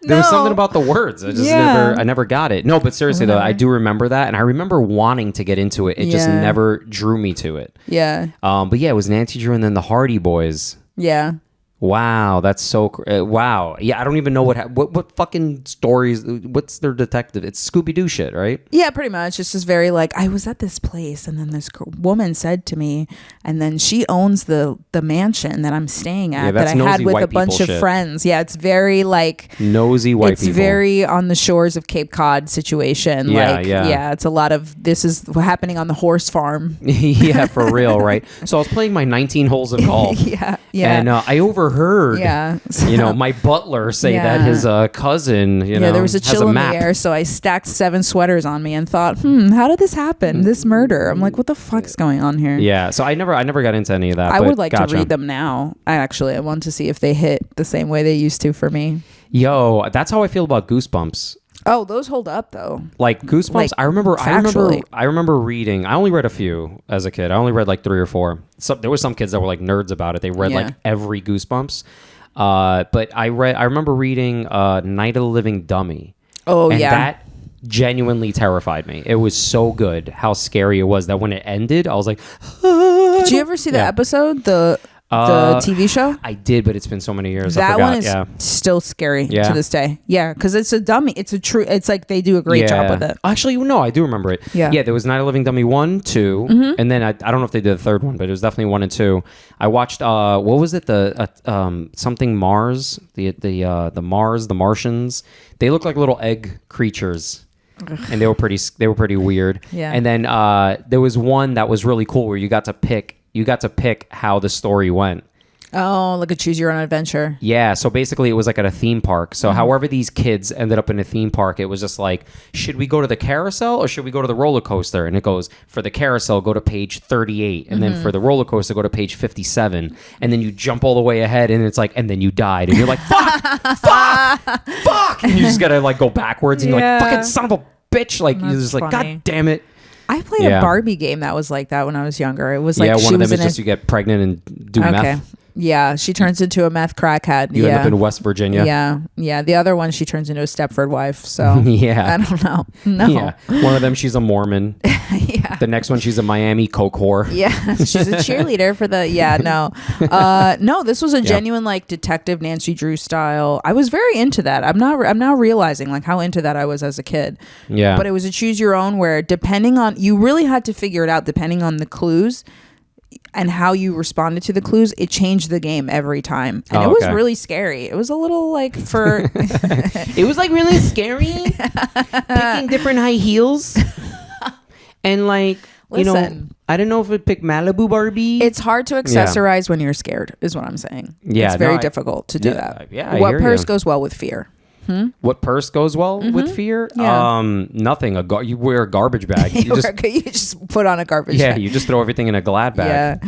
There was something about the words. I never got it. No, but seriously though, I do remember that, and I remember wanting to get into it. It just never drew me to it. Yeah. But yeah, it was Nancy Drew and then the Hardy Boys. Yeah. Wow, that's so wow. Yeah, I don't even know what fucking stories. What's their detective? It's Scooby Doo shit, right? Yeah, pretty much. It's just very like, I was at this place, and then this woman said to me, and then she owns the mansion that I'm staying at that I had with a bunch of friends. Yeah, it's very like nosy white people. It's very on the shores of Cape Cod situation. Yeah, like, yeah. It's a lot of this is happening on the horse farm. Yeah, for real, right? So I was playing my 19 holes of golf. Yeah. And I overheard, my butler say that his cousin, there was a chill in the air, so I stacked 7 sweaters on me and thought, how did this happen? This murder. I'm like, what the fuck's going on here? Yeah, so I never got into any of that. I would like to read them now. I want to see if they hit the same way they used to for me. Yo, that's how I feel about Goosebumps. Oh, those hold up though. Like Goosebumps, like, I remember reading. I only read a few as a kid. I only read like 3 or 4. So there was some kids that were like nerds about it. They read like every Goosebumps. But I remember reading Night of the Living Dummy. Oh, and that genuinely terrified me. It was so good how scary it was that when it ended, I was like, Did you ever see the episode? The TV show? I did, but it's been so many years. That one is still scary to this day. Yeah, because it's a dummy. It's like they do a great job with it. Actually, no, I do remember it. Yeah, there was Night of the Living Dummy 1, 2, and then I don't know if they did the third one, but it was definitely 1 and 2. I watched what was it? The something Mars, the Mars, the Martians. They look like little egg creatures. And they were pretty weird. Yeah. And then there was one that was really cool where you got to pick how the story went. Oh, like a choose your own adventure. Yeah, so basically it was like at a theme park. So however these kids ended up in a theme park, it was just like, should we go to the carousel or should we go to the roller coaster? And it goes, for the carousel, go to page 38. And then for the roller coaster, go to page 57. And then you jump all the way ahead and it's like, and then you died. And you're like, fuck! And you just gotta like go backwards and you're like, fucking son of a bitch. Like, you're just like, God damn it. I played a Barbie game that was like that when I was younger. It was like one of them is just you get pregnant and do meth. Yeah, she turns into a meth crackhead. You end up in West Virginia. Yeah. The other one, she turns into a Stepford wife. So yeah, I don't know. No. Yeah. One of them, she's a Mormon. Yeah. The next one, she's a Miami coke whore. Yeah, she's a cheerleader for the. Yeah, no, no. This was a genuine like Detective Nancy Drew style. I was very into that. I'm now realizing like how into that I was as a kid. Yeah. But it was a choose your own where depending on you really had to figure it out depending on the clues. And how you responded to the clues, it changed the game every time. And it was really scary. It was a little like it was like really scary. Picking different high heels. And like, listen, I don't know if it picked Malibu Barbie. It's hard to accessorize when you're scared, is what I'm saying. Yeah. It's very difficult to do that. Yeah. What purse goes well with fear? What purse goes well with fear? Yeah. Nothing. You wear a garbage bag. You just put on a garbage bag. Yeah, you just throw everything in a Glad bag.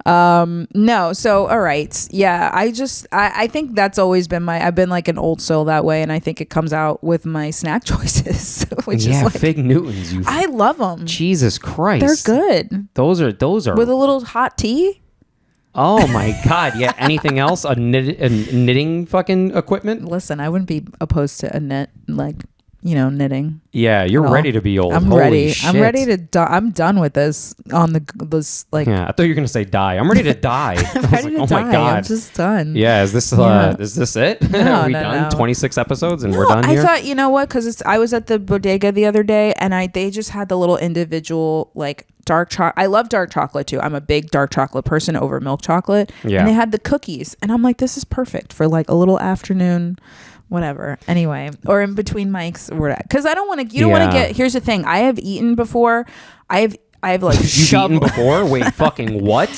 Yeah. No. So, all right. Yeah. I think that's always been I've been like an old soul that way. And I think it comes out with my snack choices, which is like. Fig Newtons. I love them. Jesus Christ. They're good. Those are. With a little hot tea. Oh my God! Yeah. Anything else? A knitting fucking equipment? Listen, I wouldn't be opposed to a knitting. Yeah, you're ready to be old. I'm ready. Shit. I'm ready to. I'm done with this. This like. Yeah, I thought you were gonna say die. I'm ready to die. I'm ready to die. My God! I'm just done. Yeah. Is this it? No, Are we done? 26 episodes and we're done here. I thought what? Because I was at the bodega the other day and they just had the little individual like. Dark chocolate. I love dark chocolate too. I'm a big dark chocolate person over milk chocolate. Yeah. And they had the cookies, and I'm like, this is perfect for like a little afternoon, whatever. Anyway, or in between mics, or whatever. Because I don't want to. You don't want to get. Here's the thing. I have eaten before. I have like. You've eaten before? Wait, fucking what?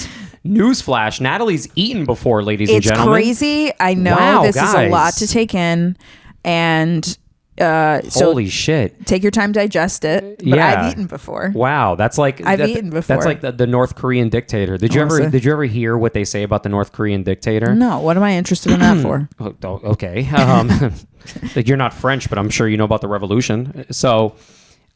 Newsflash: Natalie's eaten before, ladies and gentlemen. It's crazy. I know this is a lot to take in, and. Holy shit! Take your time, digest it. But I've eaten before. Wow, that's like I've eaten before. That's like the North Korean dictator. Did you ever hear what they say about the North Korean dictator? No. What am I interested in that for? Okay. Like you're not French, but I'm sure you know about the revolution. So,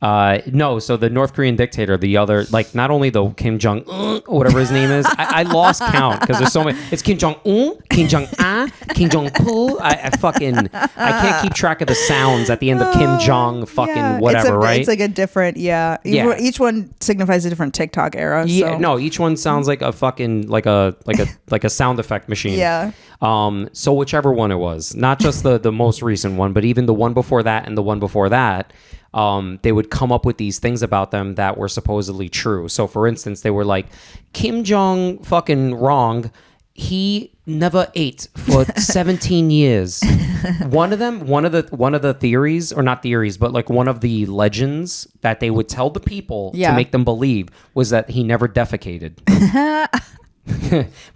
No, so the North Korean dictator, the other, like, not only the Kim Jong Un, whatever his name is, I lost count because there's so many. It's Kim Jong Un, Kim Jong Un, Kim Jong Poo. I can't keep track of the sounds at the end of Kim Jong fucking whatever, right? It's like a different, Each one signifies a different TikTok era. Yeah, so. no, each one sounds like a fucking like a sound effect machine. Yeah. So whichever one it was, not just the most recent one, but even the one before that and the one before that. They would come up with these things about them that were supposedly true. So, for instance, they were like, Kim Jong fucking wrong. He never ate for 17 years. One of the theories, or not theories, but like one of the legends that they would tell the people to make them believe was that he never defecated.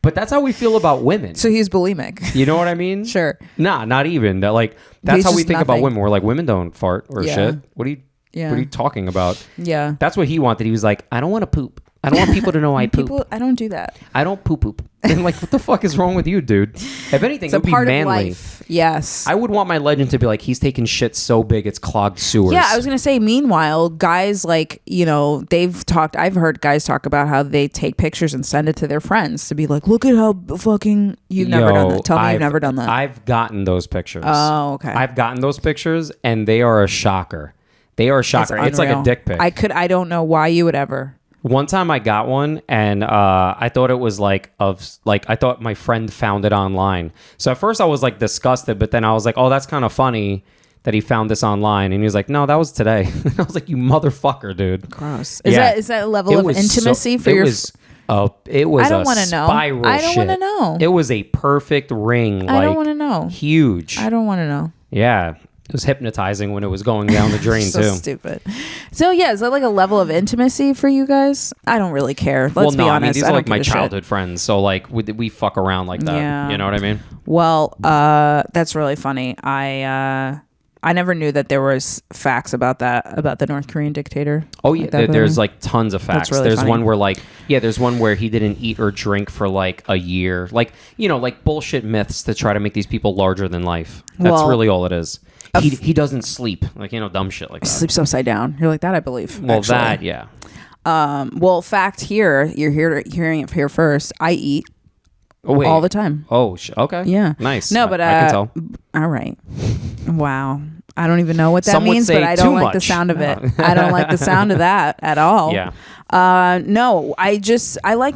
But that's how we feel about women. So he's bulimic. You know what I mean? Sure. Nah, not even. That's how we think about women. We're like, women don't fart or shit. What are you talking about? Yeah. That's what he wanted. He was like, I don't want to poop. I don't want people to know I poop. I don't do that. I don't poop. And like, what the fuck is wrong with you, dude? If anything, it's it would be part manly. Of life. Yes. I would want my legend to be like, he's taking shit so big it's clogged sewers. Yeah, I was gonna say. Meanwhile, guys I've heard guys talk about how they take pictures and send it to their friends to be like, look at how fucking you've never done that. Tell me you've never done that. I've gotten those pictures. Oh, okay. I've gotten those pictures and they are a shocker. They are a shocker. It's like a dick pic. I don't know why you would ever. One time I got one and I thought it was I thought my friend found it online. So at first I was like disgusted, but then I was like, oh, that's kind of funny that he found this online. And he was like, no, that was today. I was like, you motherfucker, dude. Gross. Is that a level of intimacy for your... It was I don't want to know. I don't want to know. It was a perfect ring. I don't want to know. Huge. I don't want to know. Yeah. It was hypnotizing when it was going down the drain so too. Stupid. So yeah, is that like a level of intimacy for you guys? I don't really care. Let's be honest. I mean, these are like my childhood friends, so like we fuck around like that. Yeah. You know what I mean? Well, that's really funny. I never knew that there was facts about the North Korean dictator. Oh yeah, there's like tons of facts. Really there's funny. one where there's one where he didn't eat or drink for like a year. Like, like bullshit myths to try to make these people larger than life. That's really all it is. He doesn't sleep, dumb shit like that. Sleeps upside down. You're like, that I believe. Well, actually. that, yeah. Well, fact here, you're hearing it here first. I eat all the time. Oh, okay. Yeah. Nice. No, but I can tell. All right. Wow. I don't even know what that Some would means, say but I don't too like the much. sound of it. I don't like the sound of that at all. Yeah. No, I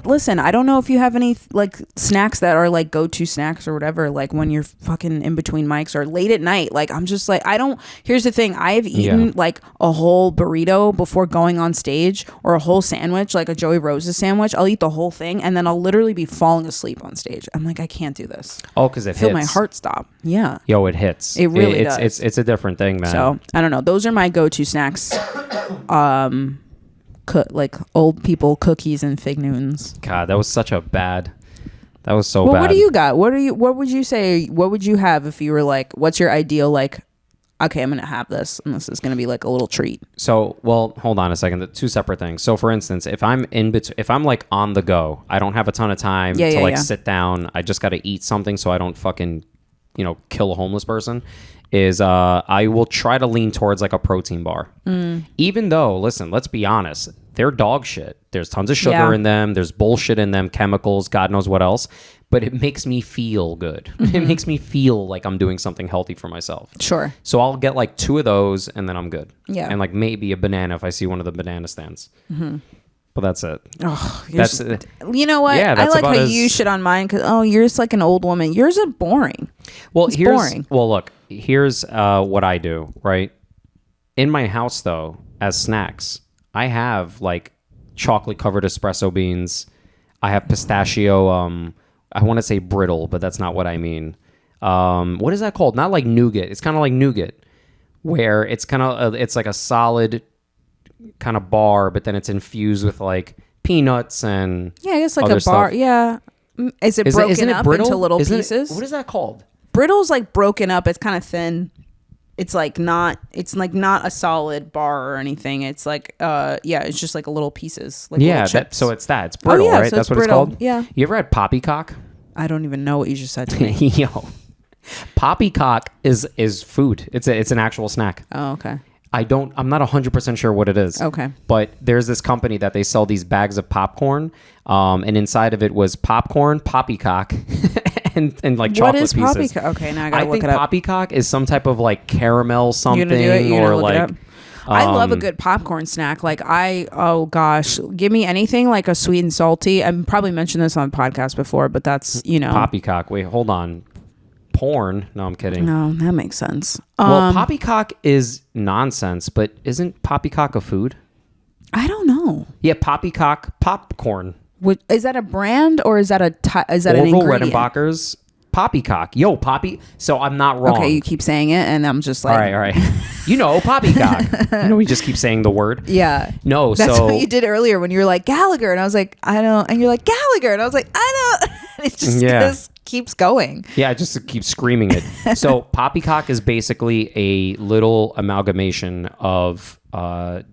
listen, I don't know if you have any like snacks that are like go-to snacks or whatever, like when you're fucking in between mics or late at night. Like, I'm just like, here's the thing. I've eaten like a whole burrito before going on stage, or a whole sandwich, like a Joey Rose's sandwich. I'll eat the whole thing and then I'll literally be falling asleep on stage. I'm like, I can't do this. Oh, because it I feel hits. my heart stop. Yeah. Yo, it hits. It really does. It's a different thing, man. So, I don't know. Those are my go-to snacks. Like old people cookies and fig Newtons. God, that was so bad. Well, what do you got? What would you say? What would you have if you were like, what's your ideal, like, okay, I'm gonna have this and this is gonna be like a little treat? So, well, hold on a second. The two separate things. So, for instance, if I'm if I'm like on the go, I don't have a ton of time to sit down. I just got to eat something so I don't fucking, kill a homeless person. I will try to lean towards like a protein bar. Even though, listen, let's be honest, they're dog shit. There's tons of sugar in them. There's bullshit in them, chemicals, God knows what else. But it makes me feel good. It makes me feel like I'm doing something healthy for myself. Sure. So I'll get like 2 of those and then I'm good. Yeah. And like maybe a banana if I see one of the banana stands. But that's it. Oh, that's you know what? Yeah, I like how you shit on mine because you're just like an old woman. Yours are boring. Well, it's boring. Well, look, here's what I do. Right in my house, though, as snacks, I have like chocolate covered espresso beans. I have pistachio. I want to say brittle, but that's not what I mean. What is that called? Not like nougat. It's kind of like nougat, where it's kind of it's like a solid kind of bar, but then it's infused with like peanuts and I guess like other a bar. stuff. Yeah, is it broken up into little pieces? What is that called? Brittle's like broken up. It's kind of thin. It's like not a solid bar or anything. It's like it's just like little pieces. Like little chips. It's brittle, right? So that's what brittle. It's called. Yeah. You ever had poppycock? I don't even know what you just said to me. Yo, poppycock is food. It's an actual snack. Oh, okay. I'm not 100% sure what it is. Okay. But there's this company that they sell these bags of popcorn. And inside of it was popcorn, poppycock, and like chocolate pieces. What is poppycock? Okay, now I gotta look it up. I think poppycock is some type of like caramel something. You gonna do it? You gonna or look like. it up? I love a good popcorn snack. Like oh gosh, give me anything like a sweet and salty. I've probably mentioned this on the podcast before, but that's, Poppycock. Wait, hold on. Porn? No, I'm kidding. No, that makes sense. Well, poppycock is nonsense, but isn't poppycock a food? I don't know. Yeah, poppycock popcorn. Is that a brand or is that is that Orville an ingredient? Redenbacher's poppycock. Yo, poppy. So I'm not wrong. Okay, you keep saying it, and I'm just like, all right. Poppycock. We just keep saying the word. Yeah. No, that's what you did earlier when you were like Gallagher, and I was like, I don't. And you're like Gallagher, and I was like, I don't. It just keeps going. Yeah, I just keep screaming it. So poppycock is basically a little amalgamation of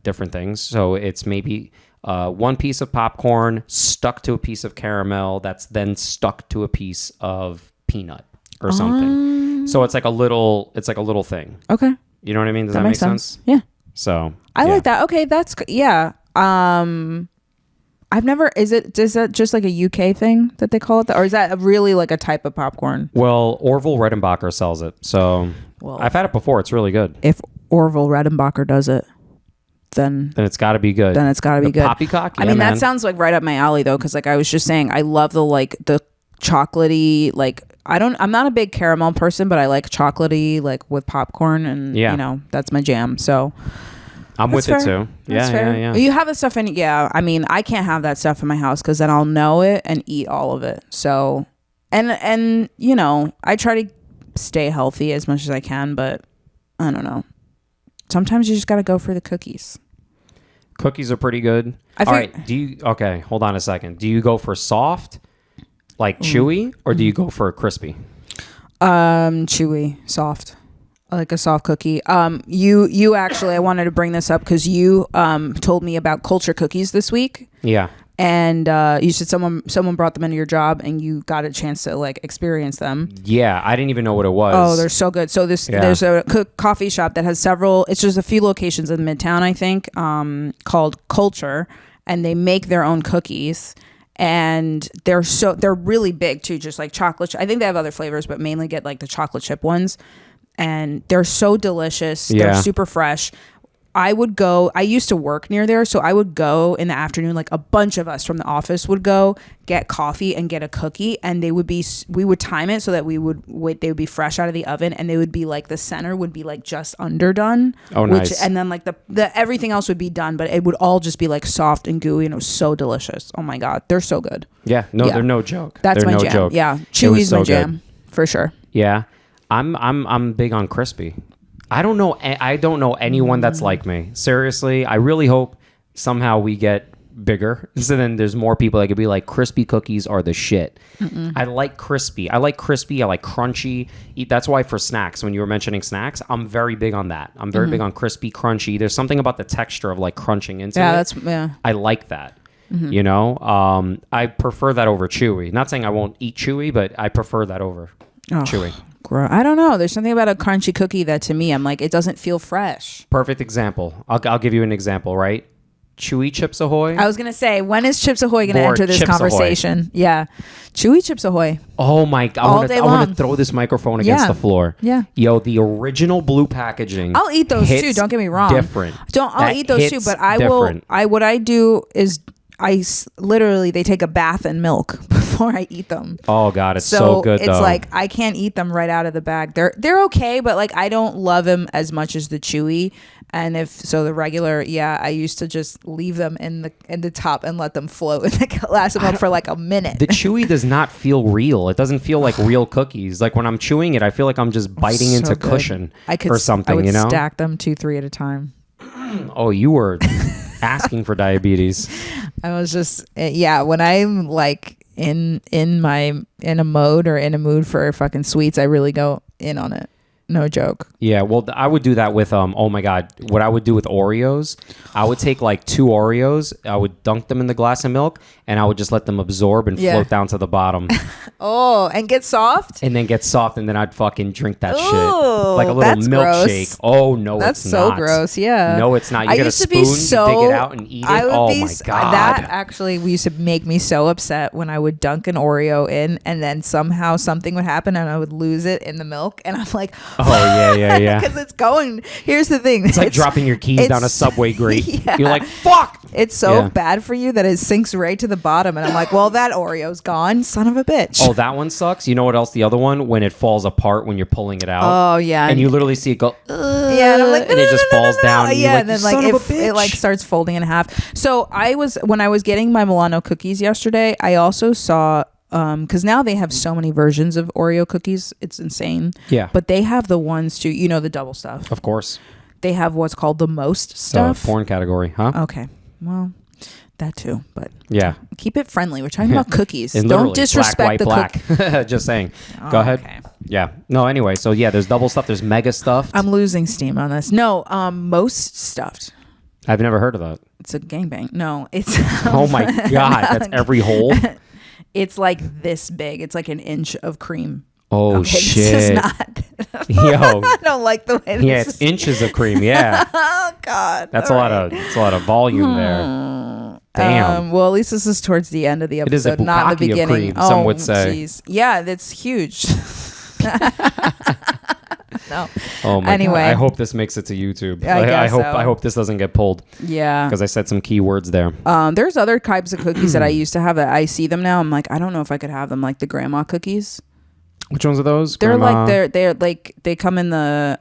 different things. So it's maybe one piece of popcorn stuck to a piece of caramel that's then stuck to a piece of peanut or something. So it's like a little thing. Okay. You know what I mean? Does that make sense? Yeah. So I like that. Okay, that's yeah. I've never. Is that just like a UK thing that they call it, or is that really like a type of popcorn? Well, Orville Redenbacher sells it, so I've had it before. It's really good. If Orville Redenbacher does it, then it's got to be good. Then it's got to be good. Poppycock. Yeah, I mean, man. that sounds like right up my alley though, because like I was just saying, I love the chocolatey like. I'm not a big caramel person, but I like chocolatey like with popcorn, and that's my jam. So I'm with it too. Yeah. You have the stuff in. Yeah, I mean, I can't have that stuff in my house because then I'll know it and eat all of it. So, and I try to stay healthy as much as I can, but I don't know. Sometimes you just got to go for the cookies. Cookies are pretty good. All right. Okay, hold on a second. Do you go for soft, like chewy, or do you go for crispy? Chewy, soft. I like a soft cookie. You actually, I wanted to bring this up because you told me about culture cookies this week. Yeah. And you said someone brought them into your job and you got a chance to like experience them. Yeah, I didn't even know what it was. Oh, they're so good. So there's a coffee shop that has several. It's just a few locations in Midtown, I think, called Culture, and they make their own cookies. And they're really big too, just like chocolate. I think they have other flavors, but mainly get like the chocolate chip ones. And they're so delicious. Yeah. They're super fresh. I used to work near there, so I would go in the afternoon, like a bunch of us from the office would go get coffee and get a cookie, and we would time it so that they would be fresh out of the oven, and they would be like, the center would be like just underdone. Oh, nice. And then like the everything else would be done, but it would all just be like soft and gooey, and it was so delicious. Oh my God. They're so good. Yeah. No, they're no joke. That's my no jam. Joke. Yeah. Chewy's my jam for sure. Yeah. I'm big on crispy. I don't know anyone that's like me. Seriously, I really hope somehow we get bigger, so then there's more people that could be like, crispy cookies are the shit. I like crispy. I like crunchy. That's why for snacks, when you were mentioning snacks, I'm very big on that. I'm very big on crispy, crunchy. There's something about the texture of like crunching into it. I like that. I prefer that over chewy. Not saying I won't eat chewy, but I prefer that over chewy. I don't know. There's something about a crunchy cookie that to me, I'm like, it doesn't feel fresh. Perfect example. I'll give you an example, right? Chewy Chips Ahoy. I was going to say, when is Chips Ahoy going to enter this conversation? Ahoy. Yeah. Chewy Chips Ahoy. Oh my God. I want to throw this microphone against the floor. Yeah. Yo, the original blue packaging. I'll eat those too. Don't get me wrong. Different. I'll eat those too, but what I do is literally they take a bath in milk before I eat them. Oh God, it's so good though. It's like I can't eat them right out of the bag. They're okay, but like I don't love them as much as the chewy. And the regular, I used to just leave them in the top and let them float in the glass of milk for like a minute. The chewy does not feel real. It doesn't feel like real cookies. Like when I'm chewing it, I feel like I'm just biting into cushion or something. I would stack them 2-3 at a time. Oh, you were asking for diabetes. I was just when I'm like in a mode or in a mood for fucking sweets, I really go in on it. No joke. Yeah, well, I would do that with oh my god, what I would do with Oreos, I would take like 2 Oreos, I would dunk them in the glass of milk, and I would just let them absorb and float down to the bottom. Oh, and get soft? And then get soft, and then I'd fucking drink that shit. Ooh, Like a little milkshake. Oh, no, that's it's not. so gross, yeah. No, it's not. You get a spoon, you dig it out and eat it. Oh, my God. That actually used to make me so upset when I would dunk an Oreo in, and then somehow something would happen, and I would lose it in the milk, and I'm like, oh, yeah. Because it's going. Here's the thing. It's like dropping your keys down a subway grate. Yeah. You're like, fuck. It's so bad for you that it sinks right to the bottom, and I'm like, well, that Oreo's gone, son of a bitch. Oh, that one sucks. You know what else? The other one, when it falls apart when you're pulling it out. Oh yeah, and you literally see it go. Yeah, and I'm like, and it just falls down. And yeah, like, and then like it like starts folding in half. So when I was getting my Milano cookies yesterday, I also saw. Because now they have so many versions of Oreo cookies, it's insane. Yeah, but they have the ones too. You know, the double stuff. Of course. They have what's called the most stuff. Porn category, huh? Okay, well. That too, but yeah, keep it friendly. We're talking about cookies. And don't disrespect black, black. Just saying. Go ahead. Okay. Yeah. No. Anyway, so yeah, there's double stuff. There's mega stuffed. I'm losing steam on this. No, most stuffed. I've never heard of that. It's a gangbang. No, it's. Oh my god, that's every hole. It's like this big. It's like an inch of cream. Oh okay, shit! This is not. Yo, I don't like the way. Yeah, it's inches of cream. Yeah. Oh god, that's a lot of volume there. Damn. Well, at least this is towards the end of the episode, it is a not the beginning. Cream, some would say. Geez. Yeah, that's huge. No. Oh my anyway, God. I hope this makes it to YouTube. I hope this doesn't get pulled. Yeah. Because I said some key words there. There's other types of cookies that I used to have that I see them now. I'm like, I don't know if I could have them, like the grandma cookies. Which ones are those? They're grandma? like they're like they come in the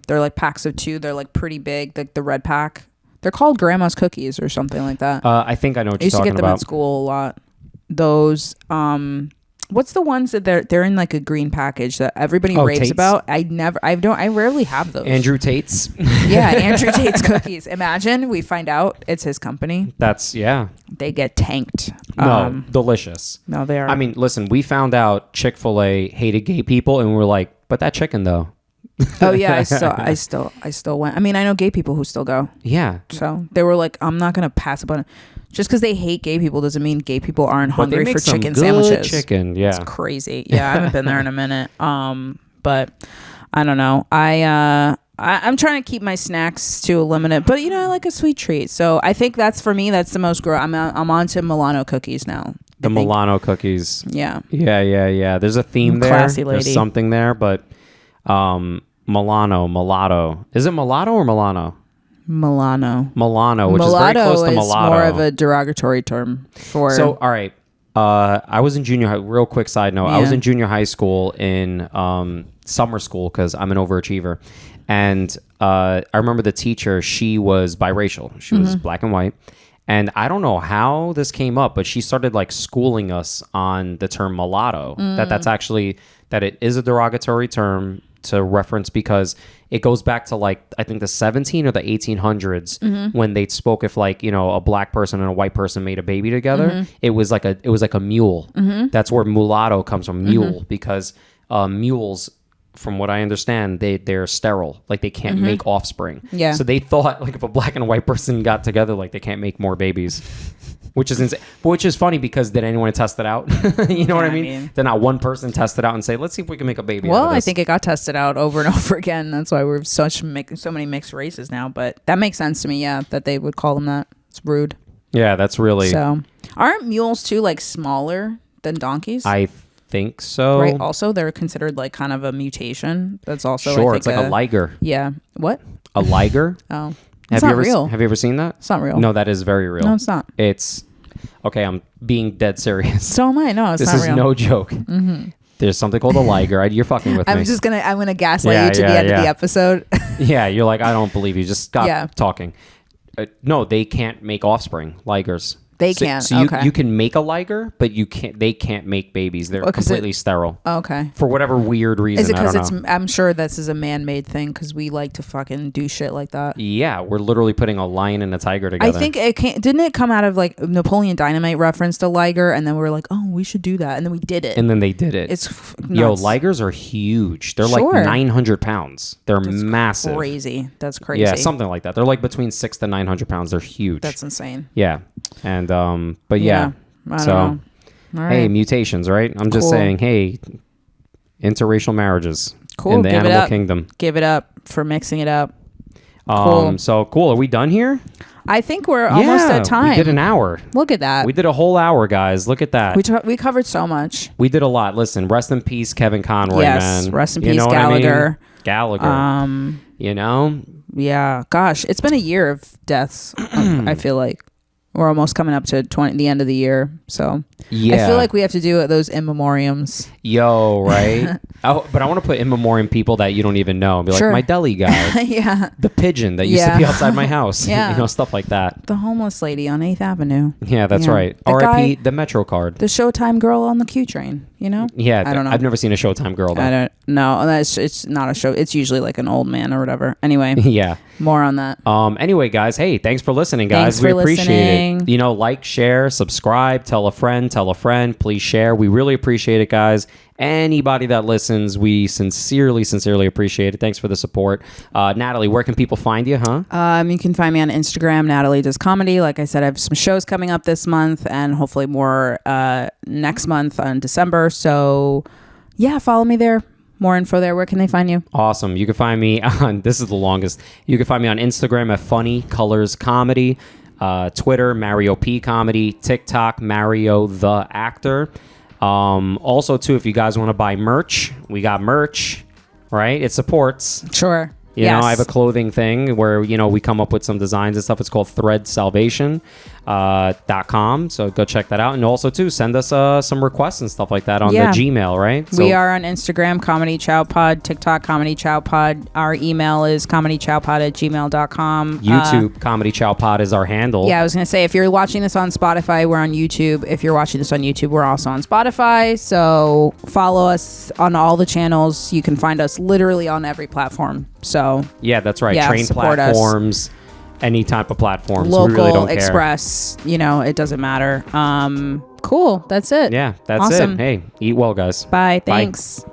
they're like packs of 2. They're like pretty big, like the red pack. They're called grandma's cookies or something like that. I think I know what you're talking about. I used to get them at school a lot. Those what's the ones that they're in like a green package that everybody raves Tate's? about? I rarely have those. Andrew Tate's. Yeah, Andrew Tate's cookies. Imagine we find out it's his company. They get tanked. No, delicious. No, they are. I mean, listen, we found out Chick-fil-A hated gay people, and we were like, but that chicken though. Oh yeah, I still went. I mean, I know gay people who still go. Yeah. So they were like, I'm not gonna pass up on it. Just because they hate gay people doesn't mean gay people aren't hungry for chicken sandwiches. Chicken, yeah. It's crazy. Yeah, I haven't been there in a minute. But I don't know. I'm trying to keep my snacks to a limit, but I like a sweet treat. So I think that's for me. That's the most I'm on to Milano cookies now. The Milano cookies. Yeah. Yeah. There's a theme there. Classy lady. There's something there, but mulatto. Is it mulatto or Milano? Milano, which is very close to mulatto. More of a derogatory term for. So, all right. I was in junior high. Real quick side note. Yeah. I was in junior high school in summer school because I'm an overachiever. And I remember the teacher, she was biracial. She was black and white. And I don't know how this came up, but she started like schooling us on the term mulatto. That it is a derogatory term to reference because it goes back to like I think the 17 or the 1800s when they spoke if like a black person and a white person made a baby together. It was like a mule. That's where mulatto comes from, mule, because mules, from what I understand, they're sterile, like they can't make offspring. Yeah. So they thought like if a black and a white person got together, like they can't make more babies. Which is insane. Which is funny because did anyone test it out? You know what I mean? Then not one person tested out and say, let's see if we can make a baby. Well, I think it got tested out over and over again. That's why we're so many mixed races now. But that makes sense to me. Yeah, that they would call them that. It's rude. Yeah, that's really. So aren't mules too like smaller than donkeys? I think so. Right. Also, they're considered like kind of a mutation. That's also sure. It's like a liger. Yeah. What? A liger. Oh. It's not real. Have you ever seen that? It's not real. No, that is very real. No, it's not. It's okay. I'm being dead serious. So am I. No, it's not real. This is no joke. There's something called a liger. You're fucking with me. I'm gonna gaslight you to the end of the episode. Yeah, you're like, I don't believe you. Just stop talking. No, they can't make offspring. Ligers. They can't. So you can make a liger, but you can't. They can't make babies. They're completely sterile. Okay. For whatever weird reason. Is it because it's? I'm sure this is a man-made thing because we like to fucking do shit like that. Yeah, we're literally putting a lion and a tiger together. I think didn't it come out of like Napoleon Dynamite referenced a liger, and then we were like, oh, we should do that, and then we did it. And then they did it. It's nuts. Yo, ligers are huge. They're like 900 pounds. They're massive. Crazy. That's crazy. Yeah, something like that. They're like between 600 to 900 pounds. They're huge. That's insane. Yeah, and but yeah. I don't know. All right. Hey, mutations, right? I'm just saying, hey, interracial marriages in the animal kingdom. Give it up for mixing it up. Cool. So cool. Are we done here? I think we're almost at time. We did an hour. Look at that. We did a whole hour, guys. Look at that. We covered so much. We did a lot. Listen, rest in peace, Kevin Conroy, man. Rest in peace, Gallagher. Gallagher. You know? Yeah. Gosh, it's been a year of deaths. I feel like we're almost coming up to the end of the year. So I feel like we have to do those in memoriams. Yo, right? But I want to put in memoriam people that you don't even know. And be like, my deli guy. Yeah. The pigeon that used to be outside my house. Yeah. You know, stuff like that. The homeless lady on 8th Avenue. Yeah, that's right. R.I.P. the Metro card. The Showtime girl on the Q train, you know? Yeah. I don't know. I've never seen a Showtime girl, though. I don't know. It's not a show. It's usually like an old man or whatever. Anyway. Yeah. More on that. Anyway, guys, hey, thanks for listening, guys. We appreciate it. You know, like, share, subscribe, tell a friend, please share. We really appreciate it, guys. Anybody that listens, we sincerely appreciate it. Thanks for the support. Natalie, where can people find you, huh? You can find me on Instagram, Natalie Does Comedy. Like I said, I have some shows coming up this month and hopefully more next month on December. So yeah, follow me there. More info there. Where can they find you? Awesome. You can find me on, this is the longest. You can find me on Instagram at Funny Colors Comedy, Twitter, Mario P Comedy, TikTok, Mario the Actor. Also, too, if you guys want to buy merch, we got merch, right? It supports. Sure. You know, I have a clothing thing where, you know, we come up with some designs and stuff. It's called threadsalvation.com. So go check that out. And also, too, send us some requests and stuff like that on the Gmail, right? So, we are on Instagram, Comedychowpod, TikTok, Comedychowpod. Our email is comedychowpod@gmail.com. YouTube, Comedychowpod is our handle. Yeah, I was going to say, if you're watching this on Spotify, we're on YouTube. If you're watching this on YouTube, we're also on Spotify. So follow us on all the channels. You can find us literally on every platform. So yeah, that's right. Train platforms, any type of platforms. Local, we really don't care. Express, you know, it doesn't matter. Cool. That's it. Yeah, that's awesome. it. Hey, eat well, guys. Bye. Thanks. Bye.